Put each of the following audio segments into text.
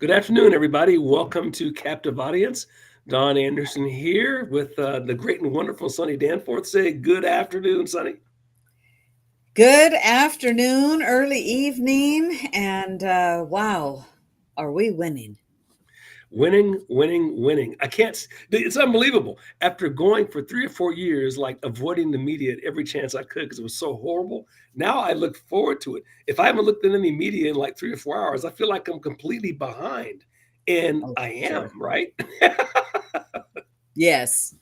Good afternoon, everybody. Welcome to Captive Audience. Don Anderson here with the great and wonderful Sonny Danforth. Say good afternoon, Sonny. Good afternoon, early evening, and wow, are we winning? Winning, winning, winning. I can't, it's unbelievable. After going for 3 or 4 years, like avoiding the media at every chance I could because it was so horrible, now I look forward to it. If I haven't looked at any media in like 3 or 4 hours, I feel like I'm completely behind. And Oh, I for am, sure. right? Yes,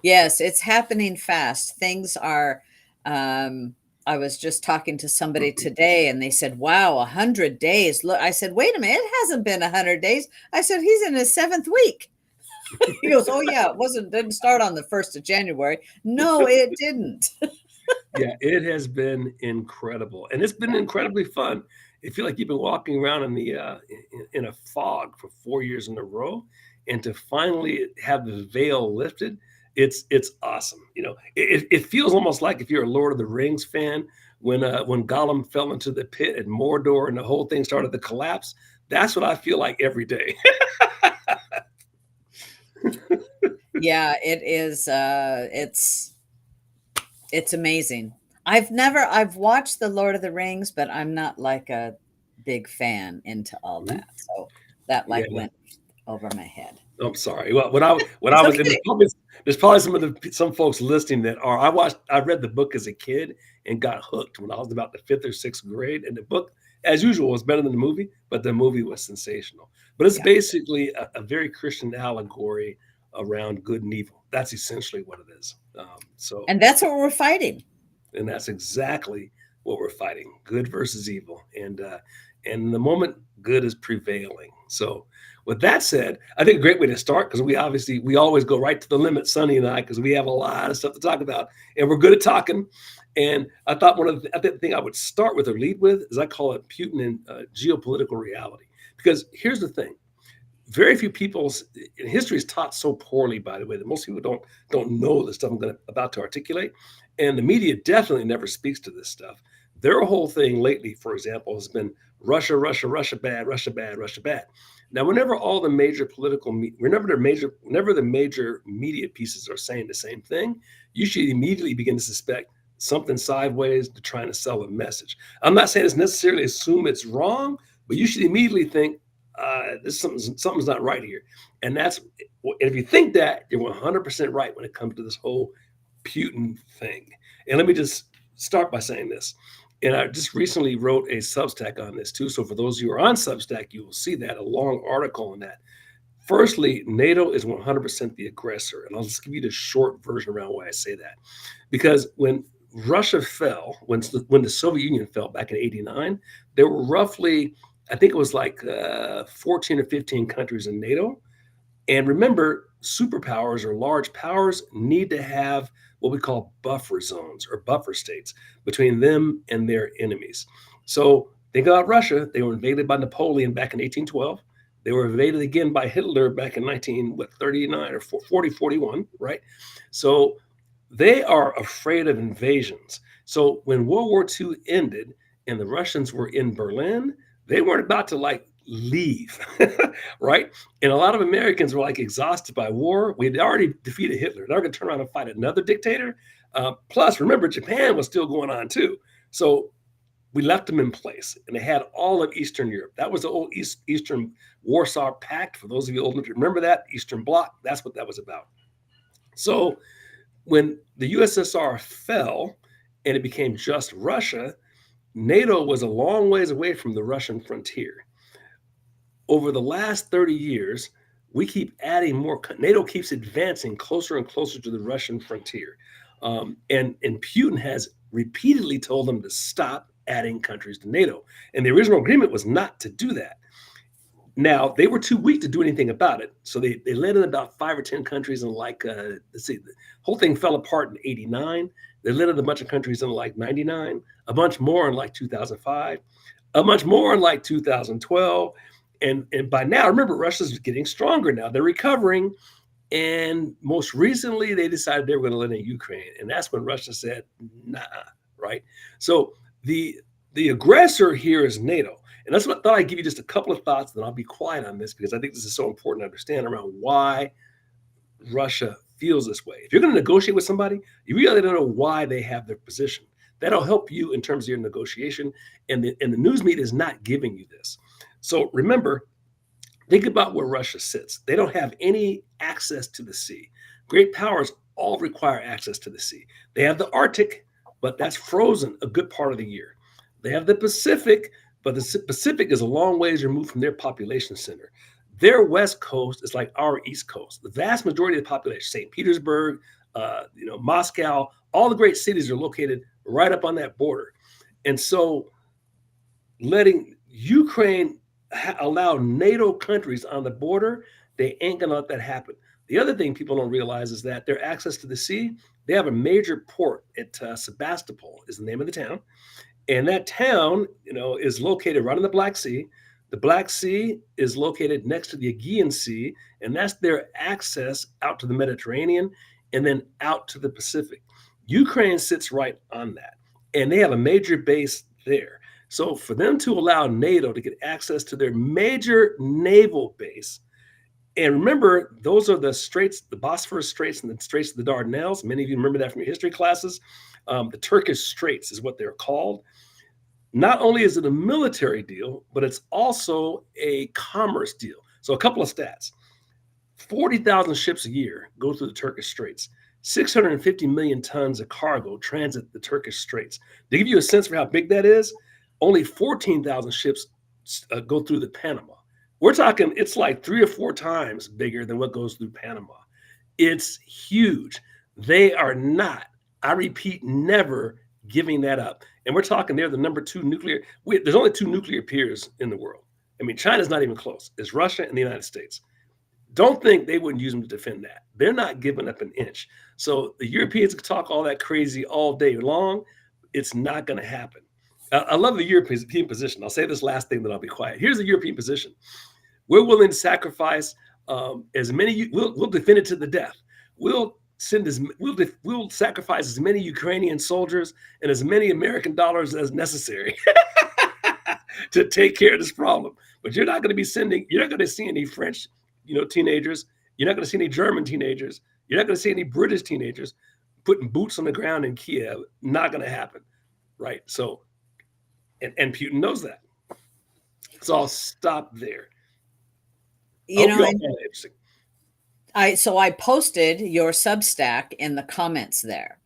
yes, it's happening fast. Things are. Um, I was just talking to somebody today, and they said, "Wow, 100 days." Look, I said, "Wait a minute, it hasn't been 100 days." I said, "He's in his seventh week." He goes, "Oh yeah, it wasn't. Didn't start on the 1st of January. No, it didn't." Yeah, it has been incredible, and it's been Yeah. incredibly fun. I feel like you've been walking around in the in a fog for 4 years in a row, and to finally have the veil lifted, it's awesome. It feels almost like if you're a Lord of the Rings fan, when Gollum fell into the pit at Mordor and the whole thing started to collapse. That's what I feel like every day. Yeah, it is. It's amazing. I've watched The Lord of the Rings, but I'm not like a big fan into all Mhm. that. So that like Yeah. went over my head. I'm sorry. Well, when I It's was and okay. there's probably some folks listening that are I read the book as a kid and got hooked when I was about the 5th or 6th grade, and the book, as usual, was better than the movie, but the movie was sensational. But it's Yeah. basically a very Christian allegory around good and evil. That's essentially what it is. So And that's what we're fighting. and that's exactly what we're fighting: good versus evil. And the moment good is prevailing. So with that said, I think a great way to start, because we always go right to the limit, Sonny and I, because we have a lot of stuff to talk about, and we're good at talking. And I thought I think the thing I would start with or lead with is I call it Putin and geopolitical reality. Because here's the thing: very few people in history is taught so poorly, by the way, that most people don't know the stuff about to articulate, and the media definitely never speaks to this stuff. Their whole thing lately, for example, has been Russia, Russia, Russia bad, Russia bad, Russia bad. Now, whenever the major media pieces are saying the same thing, you should immediately begin to suspect something sideways to trying to sell a message. I'm not saying it's necessarily assume it's wrong, but you should immediately think this something's not right here. And if you think that, you're 100% right when it comes to this whole Putin thing. And let me just start by saying this. And I just recently wrote a Substack on this too. So for those who are on Substack, you will see that a long article on that. Firstly, NATO is 100% the aggressor. And I'll just give you the short version around why I say that. Because when Russia fell, when the Soviet Union fell back in '89, there were roughly, I think it was like 14 or 15 countries in NATO. And remember, superpowers or large powers need to have what we call buffer zones or buffer states between them and their enemies. So think about Russia. They were invaded by Napoleon back in 1812. They were invaded again by Hitler back in 1939 or 40, 41, right? So they are afraid of invasions. So when World War II ended and the Russians were in Berlin, they weren't about to like leave, right? And a lot of Americans were like exhausted by war. We'd already defeated Hitler. They're going to turn around and fight another dictator. Plus, remember, Japan was still going on too. So we left them in place, and they had all of Eastern Europe. That was the old Eastern Warsaw Pact. For those of you old enough to remember that, Eastern Bloc, that's what that was about. So when the USSR fell and it became just Russia, NATO was a long ways away from the Russian frontier. Over the last 30 years, we keep adding more. NATO keeps advancing closer and closer to the Russian frontier. And Putin has repeatedly told them to stop adding countries to NATO. And the original agreement was not to do that. Now, they were too weak to do anything about it. So they let in about 5 or 10 countries in let's see, the whole thing fell apart in '89. They let in a bunch of countries in like '99, a bunch more in like 2005, a bunch more in like 2012. And by now, remember, Russia's getting stronger now. They're recovering. And most recently, they decided they were going to let in Ukraine. And that's when Russia said, nah, right? So the the aggressor here is NATO. And that's what I thought I'd give you just a couple of thoughts, then I'll be quiet on this because I think this is so important to understand around why Russia feels this way. If you're going to negotiate with somebody, you really don't know why they have their position. That'll help you in terms of your negotiation. And the news media is not giving you this. So remember, think about where Russia sits. They don't have any access to the sea. Great powers all require access to the sea. They have the Arctic, but that's frozen a good part of the year. They have the Pacific, but the Pacific is a long ways removed from their population center. Their west coast is like our east coast. The vast majority of the population, St. Petersburg, Moscow, all the great cities are located right up on that border. And so letting Ukraine allow NATO countries on the border, they ain't gonna let that happen. The other thing people don't realize is that their access to the sea, they have a major port at Sebastopol is the name of the town, and that town, is located right on the Black Sea. The Black Sea is located next to the Aegean Sea, and that's their access out to the Mediterranean and then out to the Pacific. Ukraine sits right on that, and they have a major base there. So for them to allow NATO to get access to their major naval base, and remember, those are the straits, the Bosphorus Straits and the Straits of the Dardanelles. Many of you remember that from your history classes. The Turkish Straits is what they're called. Not only is it a military deal, but it's also a commerce deal. So a couple of stats. 40,000 ships a year go through the Turkish Straits. 650 million tons of cargo transit the Turkish Straits. To give you a sense for how big that is, only 14,000 ships go through the Panama. We're talking, it's like 3 or 4 times bigger than what goes through Panama. It's huge. They are not, I repeat, never giving that up. And we're talking they're the number 2 nuclear. There's only 2 nuclear peers in the world. I mean, China's not even close. It's Russia and the United States. Don't think they wouldn't use them to defend that. They're not giving up an inch. So the Europeans can talk all that crazy all day long. It's not going to happen. I love the European position. I'll say this last thing, then I'll be quiet. Here's the European position. We're willing to sacrifice as many. We'll defend it to the death. We'll sacrifice as many Ukrainian soldiers and as many American dollars as necessary to take care of this problem. But you're not going to see any French, teenagers. You're not going to see any German teenagers. You're not going to see any British teenagers putting boots on the ground in Kiev. Not going to happen, right? So, and Putin knows that. So I'll stop there. I posted your Substack in the comments there,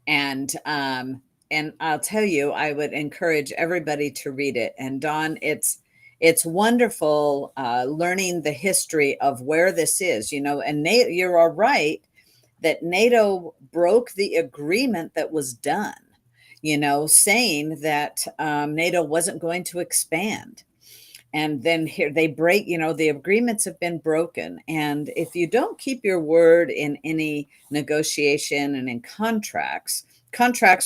and I'll tell you, I would encourage everybody to read it. And Don, it's wonderful learning the history of where this is, and you're all right that NATO broke the agreement that was done, saying that NATO wasn't going to expand. And then here they break, the agreements have been broken. And if you don't keep your word in any negotiation and in contracts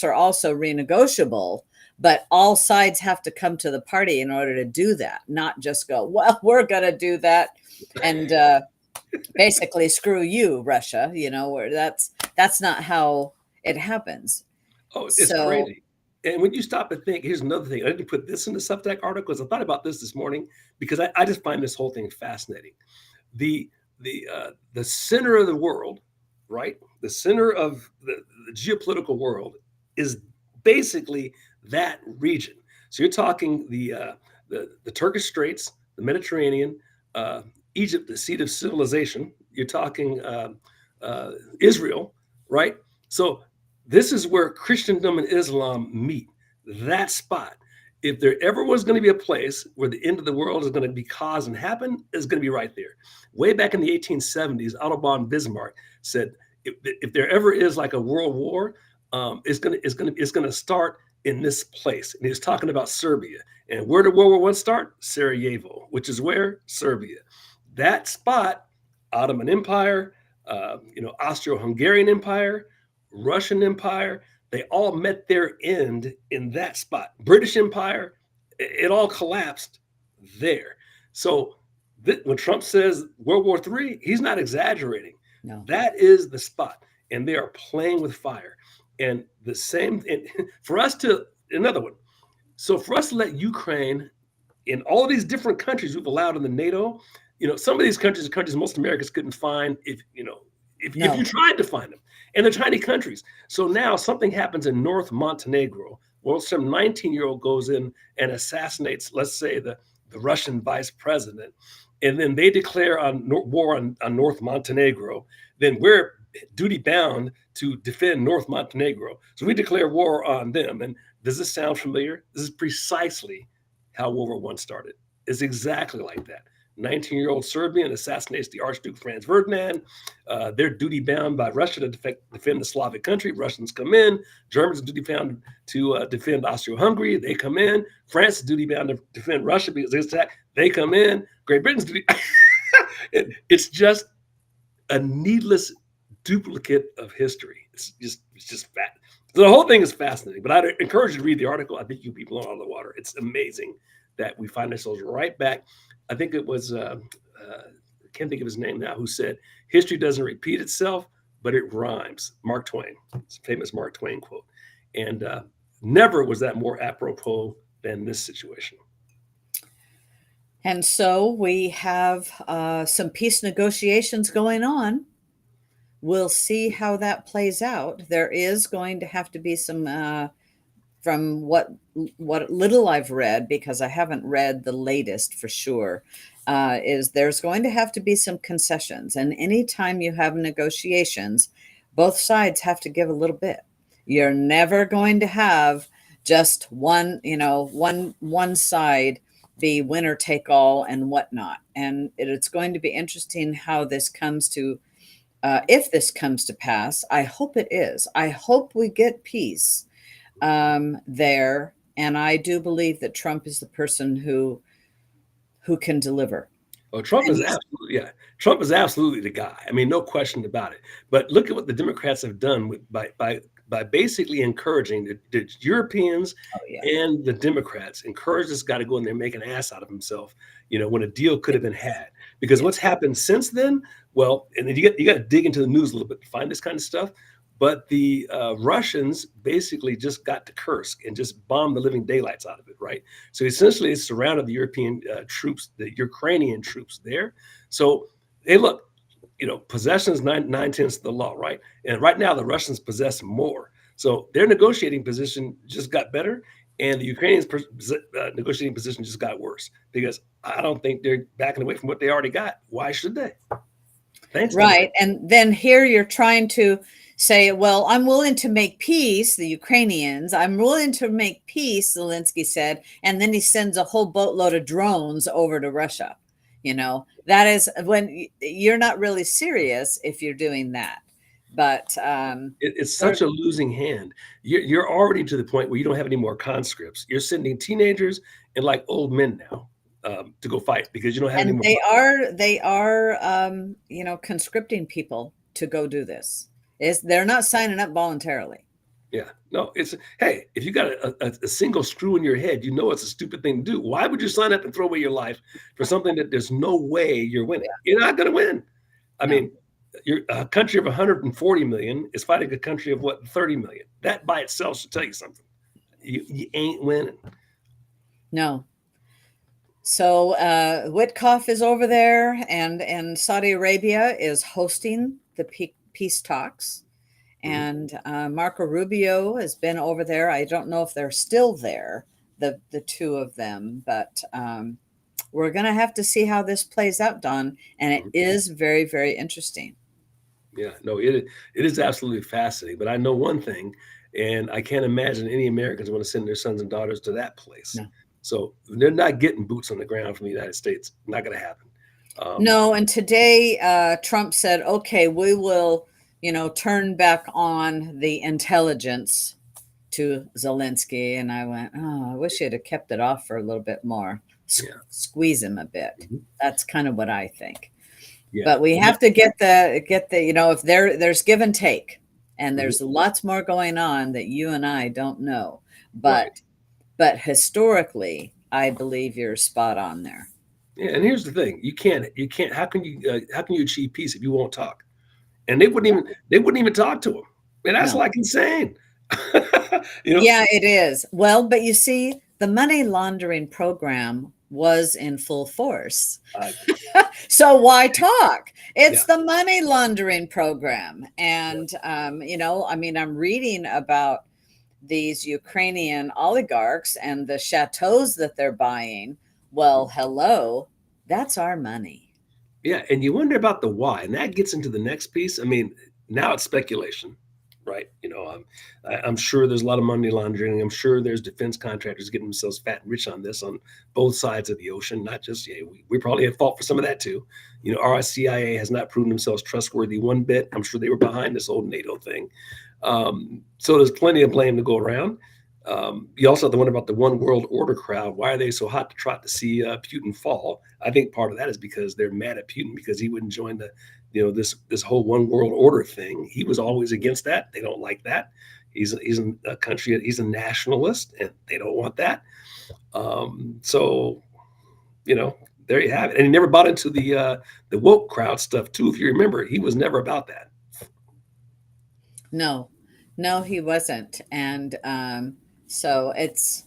are also renegotiable, but all sides have to come to the party in order to do that, not just go, well, we're going to do that. And basically screw you, Russia, where that's not how it happens. Oh, it's crazy. And when you stop and think, here's another thing. I didn't put this in the Substack article because I thought about this morning because I just find this whole thing fascinating. The center of the world, right? The center of the geopolitical world is basically that region. So you're talking the Turkish Straits, the Mediterranean, Egypt, the seat of civilization. You're talking Israel, right? So this is where Christendom and Islam meet, that spot. If there ever was going to be a place where the end of the world is going to be caused and happen, it's going to be right there. Way back in the 1870s, Otto von Bismarck said, if there ever is like a world war, it's going to start in this place. And he was talking about Serbia. And where did World War I start? Sarajevo, which is where? Serbia. That spot, Ottoman Empire, Austro-Hungarian Empire, Russian Empire, they all met their end in that spot. British Empire, it all collapsed there. So when Trump says World War III, he's not exaggerating. No. That is the spot. And they are playing with fire. And the same, and for us to, another one. So for us to let Ukraine in all of these different countries we've allowed in the NATO, some of these countries are countries most Americans couldn't find if you No. tried to find them. And they're tiny countries. So now something happens in North Montenegro. Well, some 19-year-old goes in and assassinates, let's say, the Russian vice president. And then they declare war on North Montenegro. Then we're duty bound to defend North Montenegro. So we declare war on them. And does this sound familiar? This is precisely how World War I started. It's exactly like that. 19-year-old Serbian assassinates the Archduke Franz Ferdinand. They're duty bound by Russia to defend the Slavic country. Russians come in. Germans are duty bound to defend Austro-Hungary. They come in. France is duty bound to defend Russia because they attack. They come in. Great Britain's duty. It's just a needless duplicate of history. It's just fat. The whole thing is fascinating. But I'd encourage you to read the article. I think you'll be blown out of the water. It's amazing that we find ourselves right back. I think it was, I can't think of his name now, who said, history doesn't repeat itself, but it rhymes. Mark Twain. It's a famous Mark Twain quote. And never was that more apropos than this situation. And so we have some peace negotiations going on. We'll see how that plays out. There is going to have to be some from what little I've read, because I haven't read the latest for sure, is there's going to have to be some concessions. And anytime you have negotiations, both sides have to give a little bit. You're never going to have just one side be winner take all and whatnot. And it's going to be interesting how this comes to, if this comes to pass. I hope it is. I hope we get peace there, and I do believe that Trump is the person who can deliver. Oh, Trump is absolutely, Trump is absolutely the guy. I mean, no question about it. But look at what the Democrats have done by basically encouraging the Europeans and the Democrats encourage this guy to go in there and make an ass out of himself, when a deal could have been had. Because what's happened since then, well, and then you got to dig into the news a little bit to find this kind of stuff. But the Russians basically just got to Kursk and just bombed the living daylights out of it, right? So essentially, it surrounded the European troops, the Ukrainian troops there. So, hey, look, possession is nine-tenths of the law, right? And right now, the Russians possess more. So their negotiating position just got better, and the Ukrainians' negotiating position just got worse, because I don't think they're backing away from what they already got. Why should they? Thanks. Right. And then here you're trying to say, well, I'm willing to make peace, the Ukrainians. I'm willing to make peace, Zelensky said. And then he sends a whole boatload of drones over to Russia. That is when you're not really serious if you're doing that. But it's such a losing hand. You're already to the point where you don't have any more conscripts. You're sending teenagers and like old men now to go fight because you don't have any more. They are conscripting people to go do this. They're not signing up voluntarily. Yeah, no, hey, if you got a single screw in your head, it's a stupid thing to do. Why would you sign up and throw away your life for something that there's no way you're winning? Yeah. You're not going to win. I mean, you're a country of 140 million is fighting a country of 30 million. That by itself should tell you something. You ain't winning. No. So Witkoff is over there, and Saudi Arabia is hosting the peace talks. And Marco Rubio has been over there. I don't know if they're still there, the two of them, but we're going to have to see how this plays out, Don. And it is very, very interesting. Yeah, no, it is absolutely fascinating. But I know one thing, and I can't imagine any Americans want to send their sons and daughters to that place. No. So they're not getting boots on the ground from the United States. Not going to happen. No, and today Trump said, okay, we will turn back on the intelligence to Zelensky. And I went, oh, I wish he'd have kept it off for a little bit more. Squeeze him a bit. Mm-hmm. That's kind of what I think. Yeah. But we have to get the if there's give and take, and there's lots more going on that you and I don't know. But historically, I believe you're spot on there. Yeah, and here's the thing: you can't. How can you achieve peace if you won't talk? And they wouldn't even talk to him. And that's like insane. Yeah, it is. Well, but you see, the money laundering program was in full force. I agree. So why talk? Yeah. It's the money laundering program. And, I mean, I'm reading about these Ukrainian oligarchs and the chateaus that they're buying. Well, hello, that's our money. Yeah, and you wonder about the why, and that gets into the next piece. I mean, now it's speculation, right? I'm sure there's a lot of money laundering. I'm sure there's defense contractors getting themselves fat and rich on this on both sides of the ocean. Not just we probably at fault for some of that too. Our CIA has not proven themselves trustworthy one bit. I'm sure they were behind this old NATO thing. So there's plenty of blame to go around. You also have to wonder about the one world order crowd. Why are they so hot to trot to see Putin fall? I think part of that is because they're mad at Putin because he wouldn't join this whole one world order thing. He was always against that. They don't like that. He's a country. He's a nationalist, and they don't want that. So there you have it. And he never bought into the woke crowd stuff too. If you remember, he was never about that. No, no, he wasn't. And so it's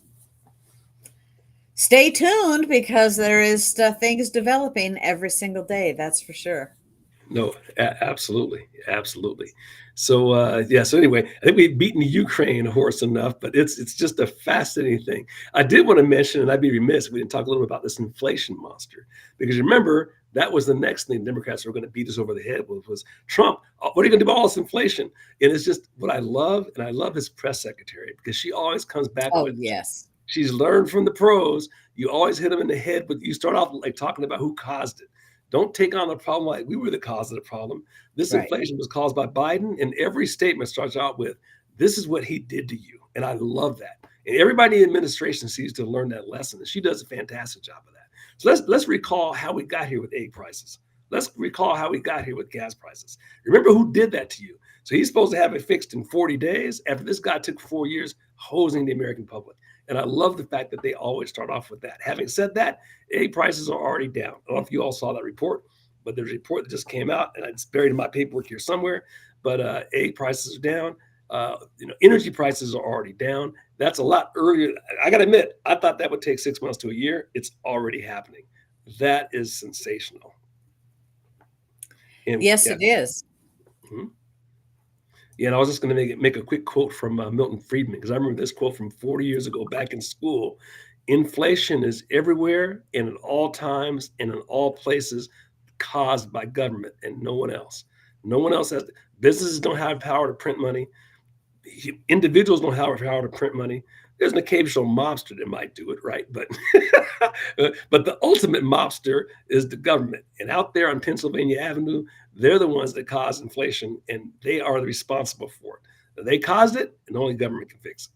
stay tuned because there is things developing every single day. That's for sure. No, absolutely, absolutely. So yeah. So anyway, I think we've beaten the Ukraine horse enough, but it's just a fascinating thing. I did want to mention, and I'd be remiss if we didn't talk a little bit about this inflation monster, because remember that was the next thing Democrats were going to beat us over the head with was Trump. What are you going to do about all this inflation? And it's just what I love, and I love his press secretary because she always comes back Oh, with yes. she's learned from the pros. You always hit them in the head, but you start off like talking about who caused it. Don't take on the problem like we were the cause of the problem. This Right. inflation was caused by Biden, and every statement starts out with, "This is what he did to you," and I love that. And everybody in the administration seems to learn that lesson, and she does a fantastic job of that. So let's recall how we got here with egg prices. Let's recall how we got here with gas prices. Remember who did that to you? So he's supposed to have it fixed in 40 days. After this guy took 4 years hosing the American public. And I love the fact that they always start off with that. Having said that, egg prices are already down. I don't know if you all saw that report, but there's a report that just came out, and it's buried in my paperwork here somewhere. But egg prices are down. Energy prices are already down. That's a lot earlier. I got to admit, I thought that would take 6 months to a year. It's already happening. That is sensational. And Yes, yeah. it is. Mhm. Yeah, and I was just going to make a quick quote from Milton Friedman because I remember this quote from 40 years ago back in school. Inflation is everywhere and at all times and in all places caused by government and no one else. No one else has. Businesses don't have power to print money. Individuals don't have power to print money. There's an occasional mobster that might do it, right? But but the ultimate mobster is the government. And out there on Pennsylvania Avenue, they're the ones that cause inflation, and they are responsible for it. They caused it, and only government can fix it.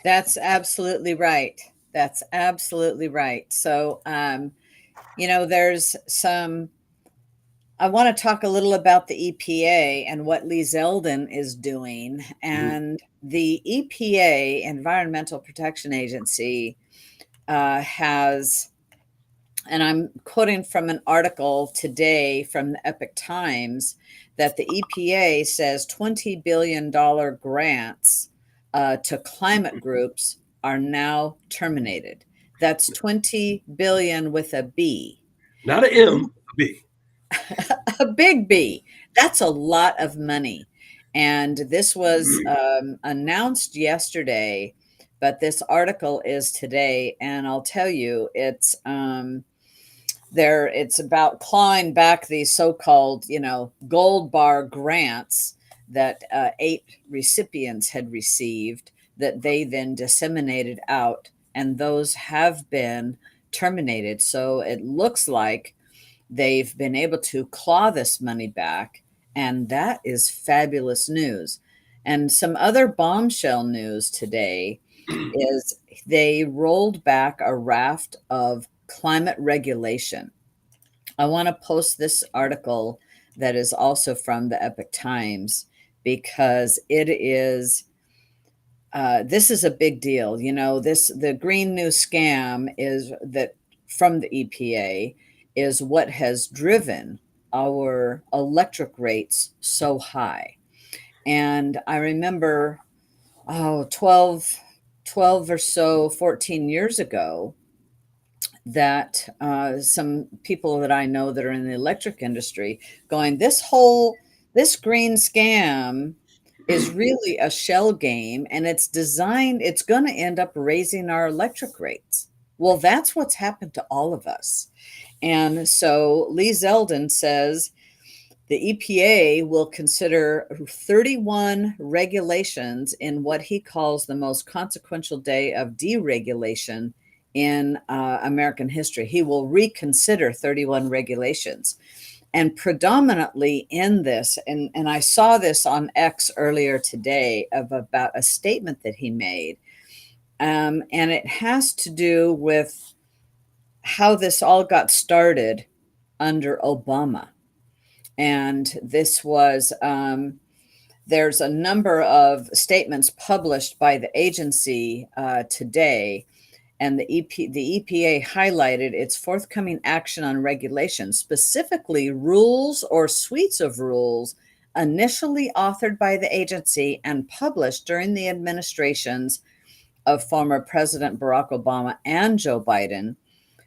That's absolutely right. That's absolutely right. So, there's some. I want to talk a little about the EPA and what Lee Zeldin is doing. Mhm. And the EPA, Environmental Protection Agency, has, and I'm quoting from an article today from the Epic Times, that the EPA says $20 billion grants to climate groups are now terminated. That's 20 billion with a B. Not an M, a B. A big B. That's a lot of money. And this was announced yesterday, but this article is today. And I'll tell you, it's about clawing back these so-called, gold bar grants that 8 recipients had received that they then disseminated out, and those have been terminated. So it looks like they've been able to claw this money back, and that is fabulous news. And some other bombshell news today is they rolled back a raft of climate regulation. I want to post this article that is also from the Epic Times because this is a big deal. The Green New Scam is that from the EPA is what has driven our electric rates so high. And I remember, 12 or so, 14 years ago, that some people that I know that are in the electric industry going, this green scam is really a shell game, and it's going to end up raising our electric rates. Well, that's what's happened to all of us. And so Lee Zeldin says the EPA will consider 31 regulations in what he calls the most consequential day of deregulation in American history. He will reconsider 31 regulations. And predominantly in this, and I saw this on X earlier today of about a statement that he made. And it has to do with how this all got started under Obama. And this was, there's a number of statements published by the agency today, and the EPA highlighted its forthcoming action on regulation, specifically rules or suites of rules initially authored by the agency and published during the administrations of former President Barack Obama and Joe Biden,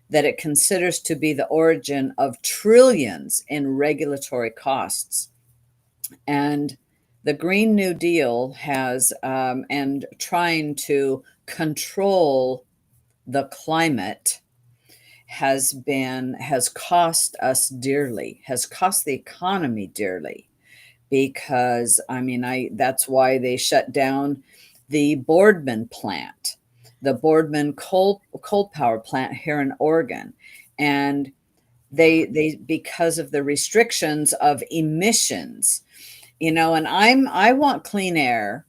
that it considers to be the origin of trillions in regulatory costs. And the Green New Deal has, and trying to control the climate has cost us dearly, has cost the economy dearly, because that's why they shut down the Boardman plant, the Boardman coal power plant here in Oregon. And they because of the restrictions of emissions, and I want clean air,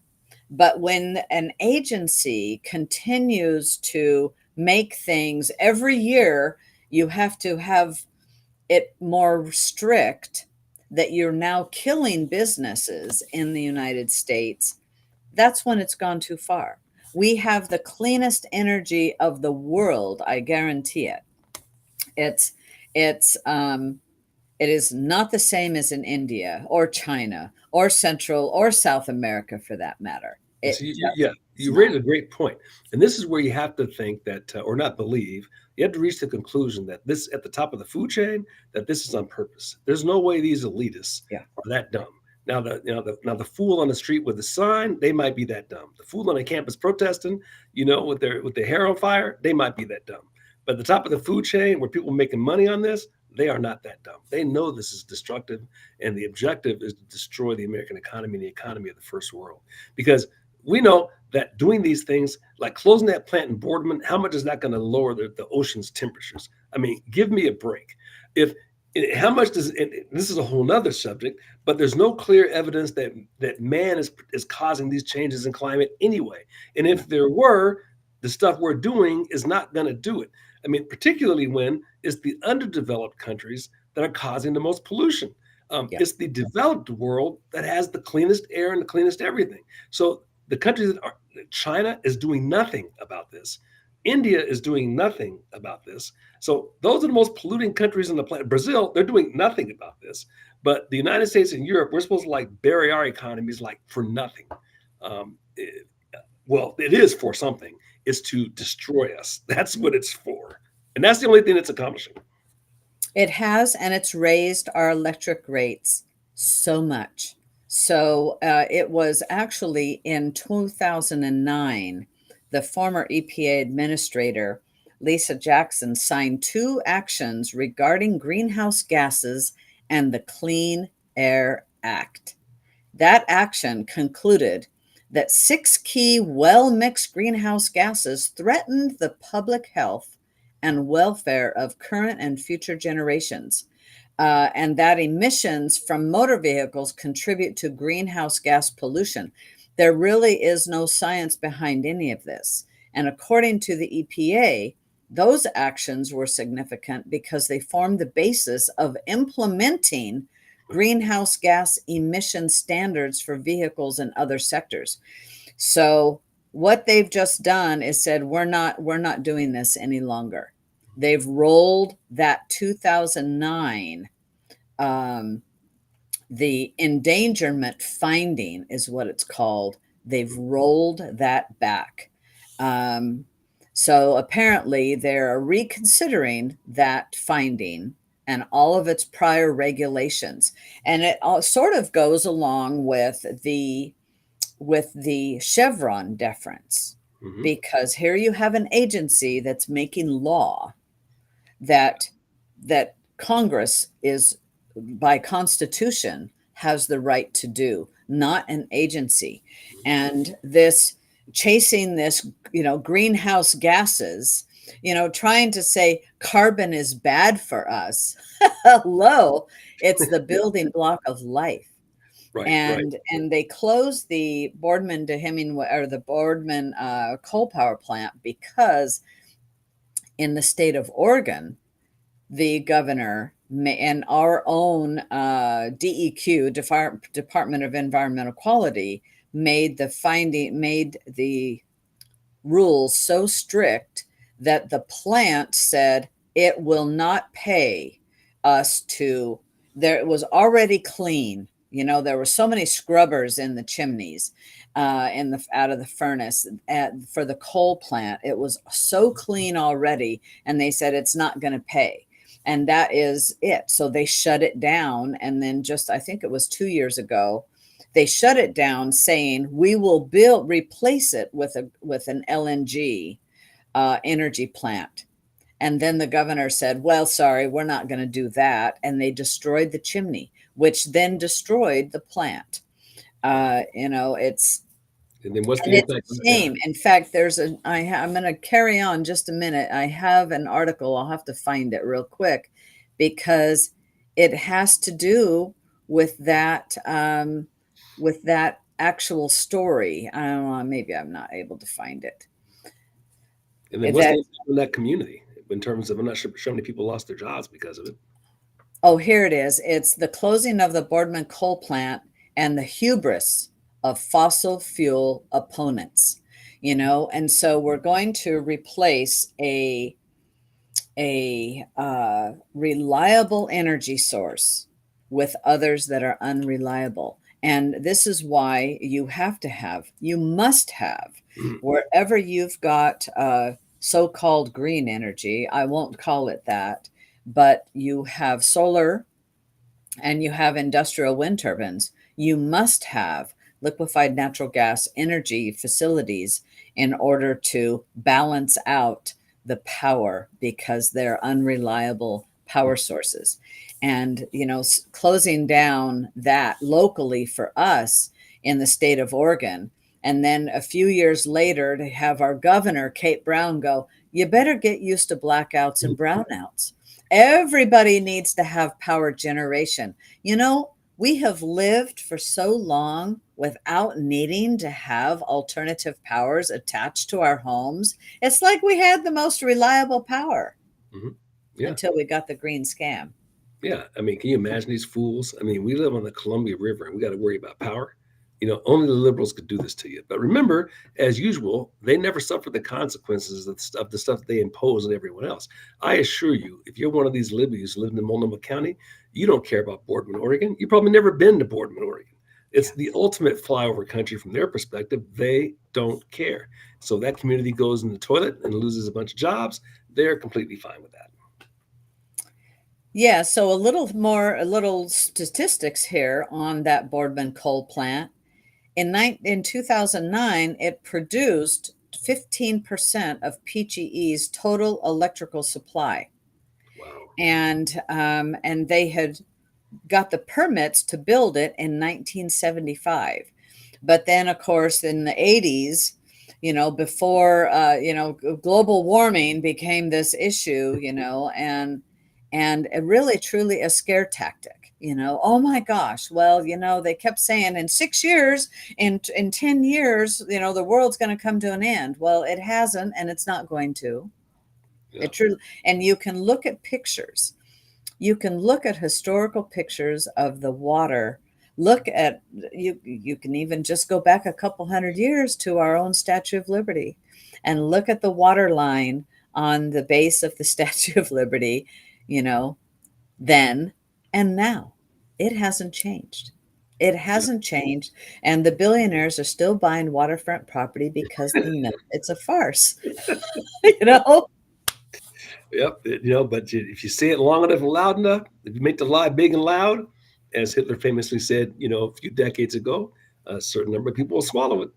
but when an agency continues to make things every year, you have to have it more strict, that you're now killing businesses in the United States. That's when it's gone too far. We have the cleanest energy of the world, I guarantee it. It's it's it is not the same as in India or China or Central or South America, for that matter. And It so just yeah, is you not. raised a great point, and this is where you have to think that, or not believe. You have to reach the conclusion that this, at the top of the food chain, that this is on purpose. There's no way these elitists Yeah. are that dumb. Now the fool on the street with the sign, they might be that dumb. The fool on the campus protesting, with their hair on fire, they might be that dumb. But at the top of the food chain, where people are making money on this, they are not that dumb. They know this is destructive, and the objective is to destroy the American economy and the economy of the first world. Because we know that doing these things, like closing that plant in Boardman, how much is that going to lower the ocean's temperatures? I mean, give me a break. If How much does, and this is a whole nother subject, but there's no clear evidence that man is causing these changes in climate anyway. And if there were, the stuff we're doing is not going to do it. I mean, particularly when it's the underdeveloped countries that are causing the most pollution. Yeah. It's the developed world that has the cleanest air and the cleanest everything. So the countries that are, China is doing nothing about this. India is doing nothing about this. So those are the most polluting countries on the planet. Brazil, they're doing nothing about this. But the United States and Europe, we're supposed to like bury our economies like for nothing. Um, it, well, it is for something. It's to destroy us. That's what it's for. And that's the only thing it's accomplishing. It has, and it's raised our electric rates so much. So it was actually in 2009, the former EPA administrator, Lisa Jackson, signed two actions regarding greenhouse gases and the Clean Air Act. That action concluded that six key well mixed greenhouse gases threatened the public health and welfare of current and future generations, and that emissions from motor vehicles contribute to greenhouse gas pollution. There really is no science behind any of this. And according to the EPA, those actions were significant because they formed the basis of implementing greenhouse gas emission standards for vehicles and other sectors. So what they've just done is said, we're not doing this any longer. They've rolled that 2009, um, the endangerment finding is what it's called. They've rolled that back. Um, So apparently they're reconsidering that finding and all of its prior regulations. And it all sort of goes along with the Chevron deference, Hmm. because here you have an agency that's making law that that Congress is, by constitution, has the right to do, not an agency. And this chasing this, greenhouse gases, trying to say carbon is bad for us. Hello, it's the building block of life. Right, right. And they closed the Boardman to Hemingway, or the Boardman coal power plant, because in the state of Oregon, the governor and our own DEQ, Department of Environmental Quality, made the rules so strict that the plant said it will not pay us to, there, it was already clean. There were so many scrubbers in the chimneys, in the out of the furnace for the coal plant. It was so clean already, and they said it's not going to pay. And that is it. So they shut it down. And then, just, I think it was 2 years ago, they shut it down, saying we will replace it with an LNG energy plant. And then the governor said, well, sorry, we're not going to do that. And they destroyed the chimney, which then destroyed the plant. It's, And then what's and the it's impact? a Yeah. shame. In fact, I'm going to carry on just a minute. I have an article. I'll have to find it real quick, because it has to do with that actual story. I don't know. Maybe I'm not able to find it. And then what's the That impact on that community in terms of, I'm not sure how many people lost their jobs because of it. Oh, here it is. It's the closing of the Boardman coal plant and the hubris of fossil fuel opponents. And so we're going to replace a reliable energy source with others that are unreliable. And this is why you must have, wherever you've got so-called green energy, I won't call it that, but you have solar and you have industrial wind turbines, you must have liquefied natural gas energy facilities in order to balance out the power, because they're unreliable power sources. And, closing down that locally for us in the state of Oregon. And then a few years later, to have our governor, Kate Brown, go, you better get used to blackouts and brownouts. Everybody needs to have power generation. We have lived for so long without needing to have alternative powers attached to our homes. It's like we had the most reliable power Hmm. Yeah. until we got the green scam. Yeah. I mean, can you imagine these fools? I mean, we live on the Columbia River and we got to worry about power. Only the liberals could do this to you. But remember, as usual, they never suffer the consequences of the stuff they impose on everyone else. I assure you, if you're one of these liberals who live in Multnomah County, you don't care about Boardman, Oregon. You've probably never been to Boardman, Oregon. It's the ultimate flyover country from their perspective. They don't care. So that community goes in the toilet and loses a bunch of jobs. They're completely fine with that. Yeah, so a little statistics here on that Boardman coal plant. In 2009, it produced 15% of PGE's total electrical supply. Wow. And they had got the permits to build it in 1975. But then, of course, in the 80s, before global warming became this issue, and really truly a scare tactic. Oh my gosh, well, they kept saying in 6 years, in 10 years, the world's going to come to an end. Well, it hasn't, and it's not going to. Yeah. It truly, and you can look at pictures. You can look at historical pictures of the water. Look at, you can even just go back a couple hundred years to our own Statue of Liberty and look at the water line on the base of the Statue of Liberty, you know, then and now. It hasn't changed. It Yeah. hasn't changed, and the billionaires are still buying waterfront property because they know it's a farce, you know? Yep. But if you say it long enough and loud enough, if you make the lie big and loud, as Hitler famously said, a few decades ago, a certain number of people will swallow it.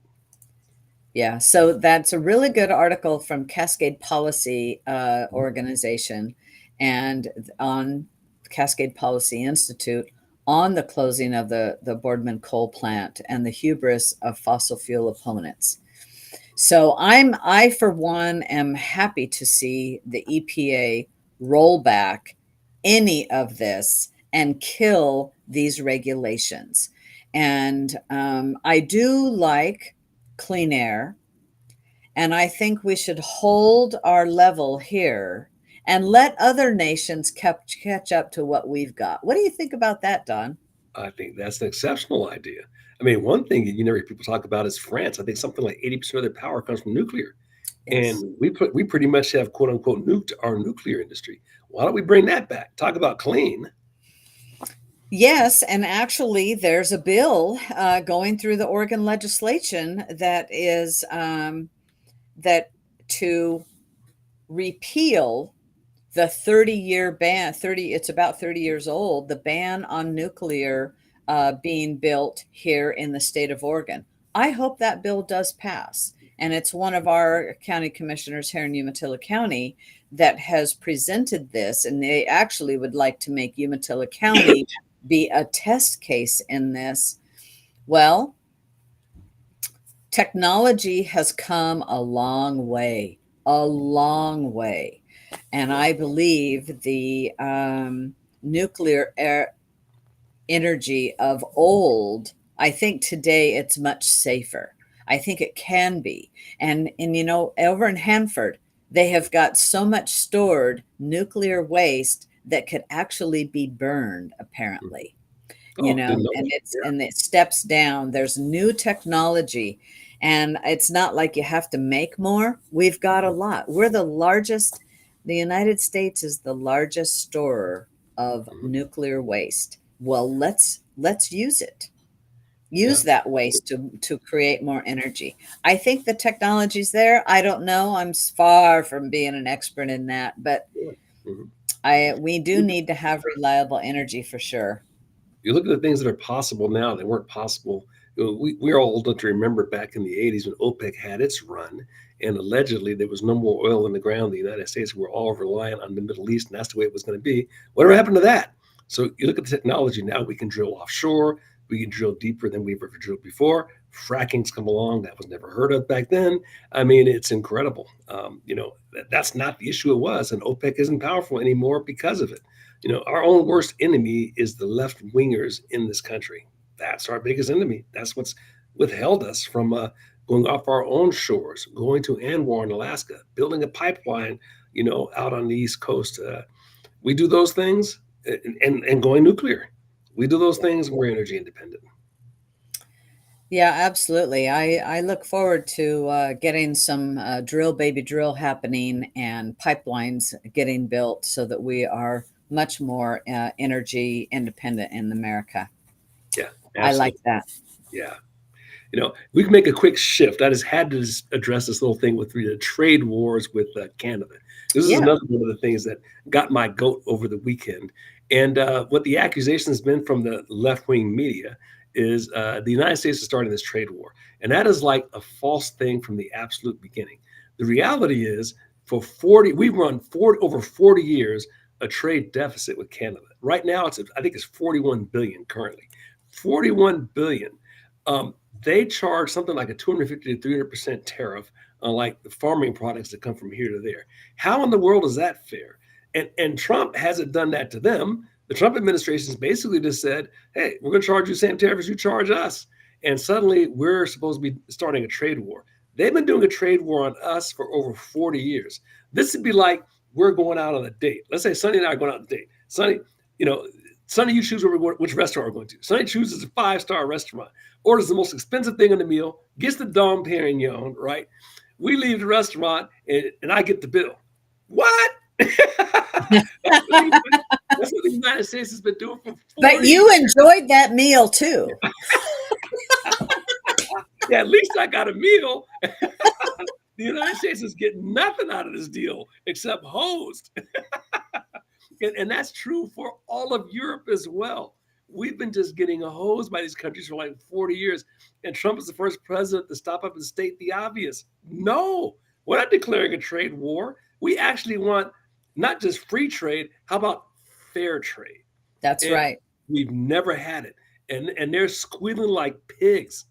Yeah, so that's a really good article from Cascade Policy Mhm. Organization and on Cascade Policy Institute on the closing of the Boardman coal plant and the hubris of fossil fuel opponents. So I for one am happy to see the EPA roll back any of this and kill these regulations. And I do like clean air, and I think we should hold our level here and let other nations catch up to what we've got. What do you think about that, Don? I think that's an exceptional idea. I mean, one thing you never hear people talk about is France. I think something like 80% of their power comes from nuclear. And Yes. we pretty much have quote unquote nuked our nuclear industry. Why don't we bring that back? Talk about clean. Yes, and actually, there's a bill going through the Oregon legislation that is that to repeal the 30-year ban. 30, it's about 30 years old. The ban on nuclear being built here in the state of Oregon. I hope that bill does pass, and it's one of our county commissioners here in Umatilla County that has presented this, and they actually would like to make Umatilla County be a test case in this. Well, technology has come a long way, a long way. And Yeah. I believe the nuclear energy of old, I think today it's much safer. I think it can be. And over in Hanford, they have got so much stored nuclear waste that could actually be burned, Mhm. apparently. Oh, didn't know And that. it steps down. There's new technology, and it's not like you have to make more. We've got a lot. We're the largest. The United States is the largest storer of Mhm. nuclear waste. Well, let's use it. Yeah. Use that waste to create more energy. I think the technology's there. I don't know. I'm far from being an expert in that, but Yeah. Mhm. I we do need to have reliable energy for sure. You look at the things that are possible now that weren't possible. We're all old enough to remember back in the 80s when OPEC had its run, and allegedly there was no more oil in the ground in the United States. We're all reliant on the Middle East, and that's the way it was going to be. Whatever happened to that? So you look at the technology now, we can drill offshore, we can drill deeper than we've ever drilled before. Fracking's come along, that was never heard of back then. I mean, it's incredible. That's not the issue it was, and OPEC isn't powerful anymore because of it. Our own worst enemy is the left wingers in this country. That's our biggest enemy. That's what's withheld us from going off our own shores, going to Anwar in Alaska, building a pipeline, out on the East Coast. We do those things and going nuclear. We do those things, we're energy independent. Yeah, absolutely. I look forward to getting some drill, baby drill happening and pipelines getting built so that we are much more energy independent in America. Yeah, I like absolutely. that. Yeah. We can make a quick shift. I just had to address this little thing with the trade wars with Canada. This is Yeah. another one of the things that got my goat over the weekend. And what the accusation has been from the left wing media is the United States is starting this trade war. And that is like a false thing from the absolute beginning. The reality is, for 40, we've run over 40 years a trade deficit with Canada. Right now, I think it's 41 billion currently. 41 billion. Um, they charge something like a 250 to 300% tariff on like the farming products that come from here to there. How in the world is that fair? And Trump hasn't done that to them. The Trump administration has basically just said, hey, we're going to charge you the same tariff as you charge us. And suddenly we're supposed to be starting a trade war. They've been doing a trade war on us for over 40 years. This would be like we're going out on a date. Let's say Sonny and I are going out on a date. Sonny, you know, Sonny, you choose where we're going, which restaurant we're going to. Sonny chooses a 5-star restaurant, orders the most expensive thing on the meal, gets the Dom Perignon, right? We leave the restaurant and I get the bill. What? That's what the United States has been doing for But 40 you years. enjoyed that meal too. Yeah, at least I got a meal. The United States is getting nothing out of this deal except hosed. And that's true for all of Europe as well. We've been just getting hosed by these countries for like 40 years. And Trump is the first president to stop up and state the obvious. No, we're not declaring a trade war. We actually want not just free trade, how about fair trade? That's And right. we've never had it. And they're squealing like pigs.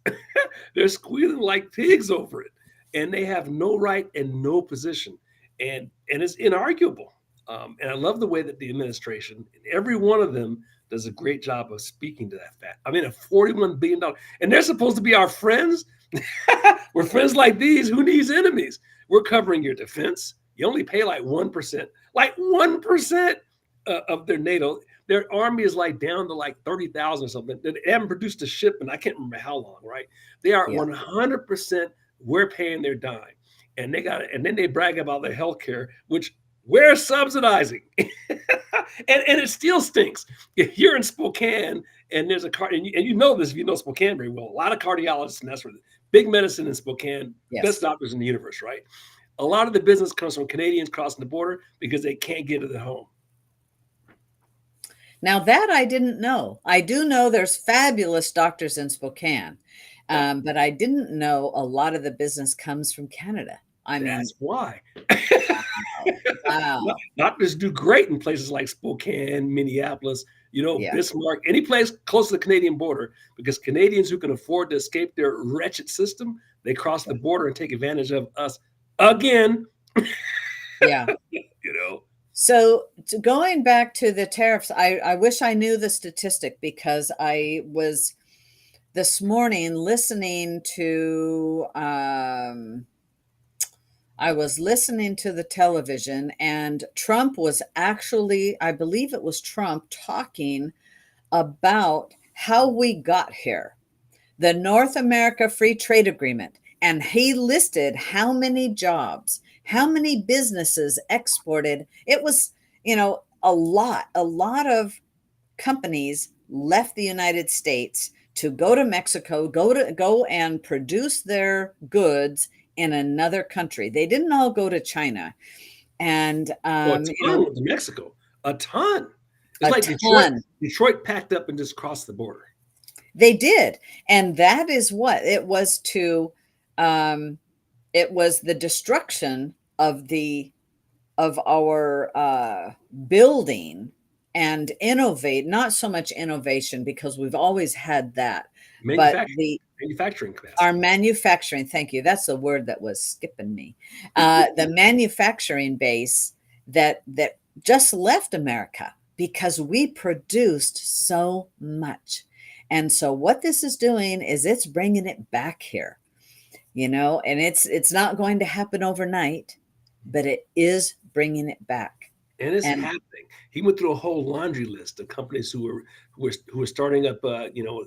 They're squealing like pigs over it. And they have no right and no position. And it's inarguable. And I love the way that the administration, every one of them, does a great job of speaking to that fact. I mean, a $41 billion, and they're supposed to be our friends. We're friends like these. Who needs enemies? We're covering your defense. You only pay like 1% of their NATO. Their army is like down to like 30,000 or something. They haven't produced a shipment. I can't remember how long, right? They are Yeah. 100%. We're paying their dime, and they got it. And then they brag about their health care, which we're subsidizing. And it still stinks. If you're in Spokane and there's a car, and you know this if you know Spokane very well, a lot of cardiologists, and that's where big medicine in Spokane, best Yes. doctors in the universe, right? A lot of the business comes from Canadians crossing the border because they can't get it at home. Now that I didn't know. I do know there's fabulous doctors in Spokane, Yeah, but I didn't know a lot of the business comes from Canada. I mean, that's why. wow, wow, Doctors do great in places like Spokane, Minneapolis, yeah, Bismarck, any place close to the Canadian border, because Canadians who can afford to escape their wretched system, they cross the border and take advantage of us again. yeah. you know. So going back to the tariffs, I wish I knew the statistic because I was this morning listening to I was listening to the television, and Trump was actually, I believe it was Trump talking about how we got here, the North America Free Trade Agreement. And he listed how many jobs, how many businesses exported. It was, a lot of companies left the United States to go to Mexico, go and produce their goods in another country. They didn't all go to China. And Well, a ton went to Mexico. A ton. It's a like Detroit. ton. Detroit packed up and just crossed the border. They did. And that is what it was the destruction of our building and innovate, not so much innovation because we've always had that, but Manufacturing our capacity. manufacturing, thank you, that's the word that was skipping me. The manufacturing base that just left America because we produced so much. And so what this is doing is it's bringing it back here, and it's not going to happen overnight, but it is bringing it back. And it's And happening. He went through a whole laundry list of companies who were starting up,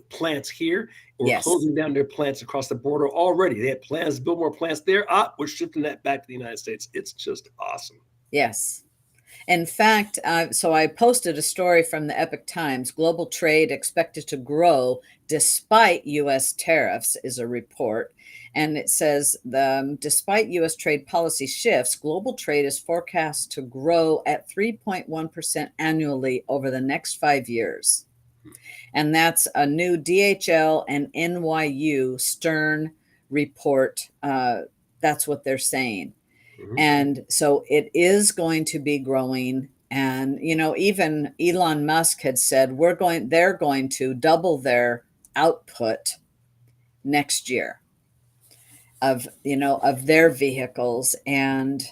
plants here or yes, closing down their plants across the border already. They had plans to build more plants there. We're shifting that back to the United States. It's just awesome. yes. In fact, so I posted a story from the Epoch Times. Global trade expected to grow despite U.S. tariffs, is a report. And it says, despite U.S. trade policy shifts, global trade is forecast to grow at 3.1% annually over the next 5 years. And that's a new DHL and NYU Stern report. That's what they're saying. Mhm. And so it is going to be growing. And, even Elon Musk had said they're going to double their output next year of their vehicles. And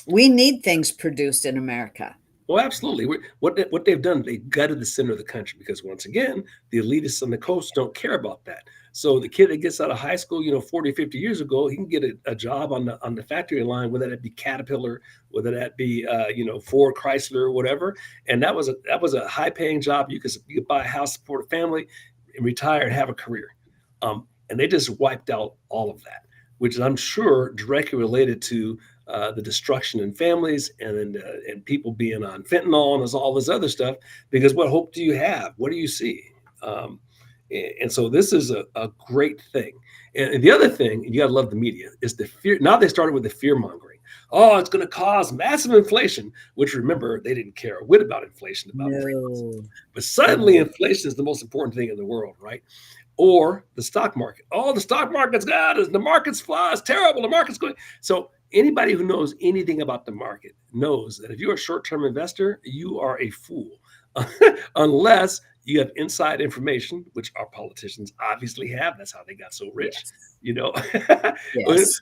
we need things produced in America. Well, absolutely. What they've done, they gutted the center of the country because once again, the elitists on the coast don't care about that. So the kid that gets out of high school, 40, 50 years ago, he can get a job on the factory line, whether that be Caterpillar, whether that be Ford, Chrysler, whatever. And that was a high paying job. You could buy a house, support a family, and retire and have a career. And they just wiped out all of that, which is, I'm sure, directly related to the destruction in families and people being on fentanyl and all this other stuff. Because what hope do you have? What do you see? And so this is a great thing. And the other thing, you got to love the media, is the fear. Now they started with the fear mongering. Oh, it's going to cause massive inflation, which remember, they didn't care a whit about inflation about 3 months ago. No, But suddenly no. inflation is the most important thing in the world, right? Or the stock market. Oh, the stock market's God, the market's fly, it's terrible. The market's going. So anybody who knows anything about the market knows that if you're a short-term investor, you are a fool. Unless you have inside information, which our politicians obviously have. That's how they got so rich, Yes. you know. Yes.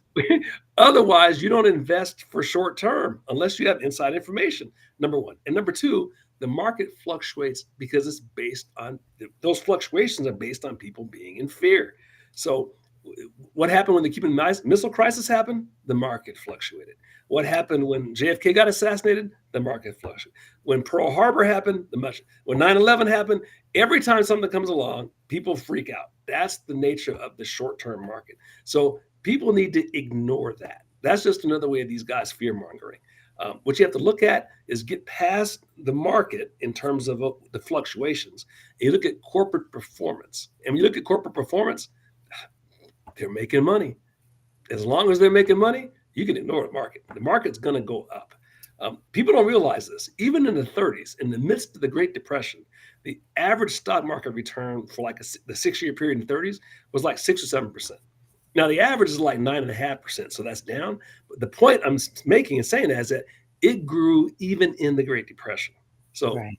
Otherwise, you don't invest for short term unless you have inside information. Number one. And number two, the market fluctuates because it's based on those fluctuations are based on people being in fear. So, what happened when the Cuban Missile Crisis happened? The market fluctuated. What happened when JFK got assassinated? The market fluctuated. When Pearl Harbor happened, when 9/11 happened, every time something comes along, people freak out. That's the nature of the short-term market. So people need to ignore that. That's just another way of these guys fear mongering. What you have to look at is get past the market in terms of the fluctuations. You look at corporate performance. And when you look at corporate performance, they're making money. As long as they're making money, you can ignore the market. The market's going to go up. People don't realize this. Even in the 30s, in the midst of the Great Depression, the average stock market return for like the 6 year period in the 30s was like 6 or 7%. Now the average is like 9.5%, so that's down. But the point I'm making and saying that is that it grew even in the Great Depression. So Right.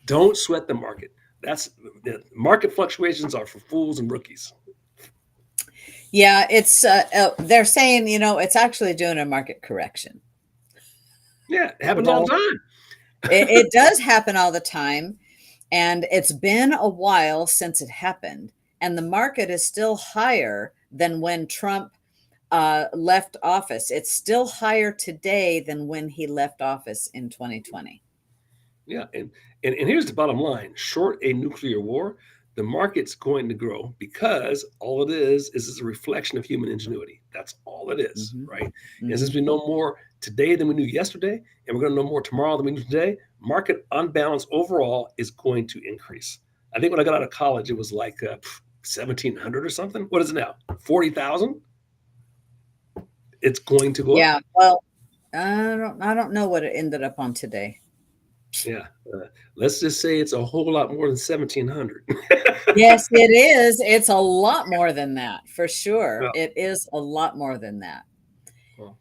don't sweat the market. That's the market fluctuations are for fools and rookies. Yeah, it's they're saying, it's actually doing a market correction. Yeah, it You happens all know, the time. it does happen all the time, and it's been a while since it happened, and the market is still higher than when Trump left office. It's still higher today than when he left office in 2020. Yeah, and here's the bottom line: short a nuclear war, the market's going to grow because all it is a reflection of human ingenuity. That's all it is, Hmm. right? And Hmm. since we know more today than we knew yesterday, and we're going to know more tomorrow than we knew today, market unbalance overall is going to increase. I think when I got out of college, it was like 1,700 or something. What is it now? 40,000. It's going to go up. Yeah. Well, I don't know what it ended up on today. Yeah. Let's just say it's a whole lot more than 1,700. Yes, it is. It's a lot more than that, for sure. Well, It is a lot more than that. well,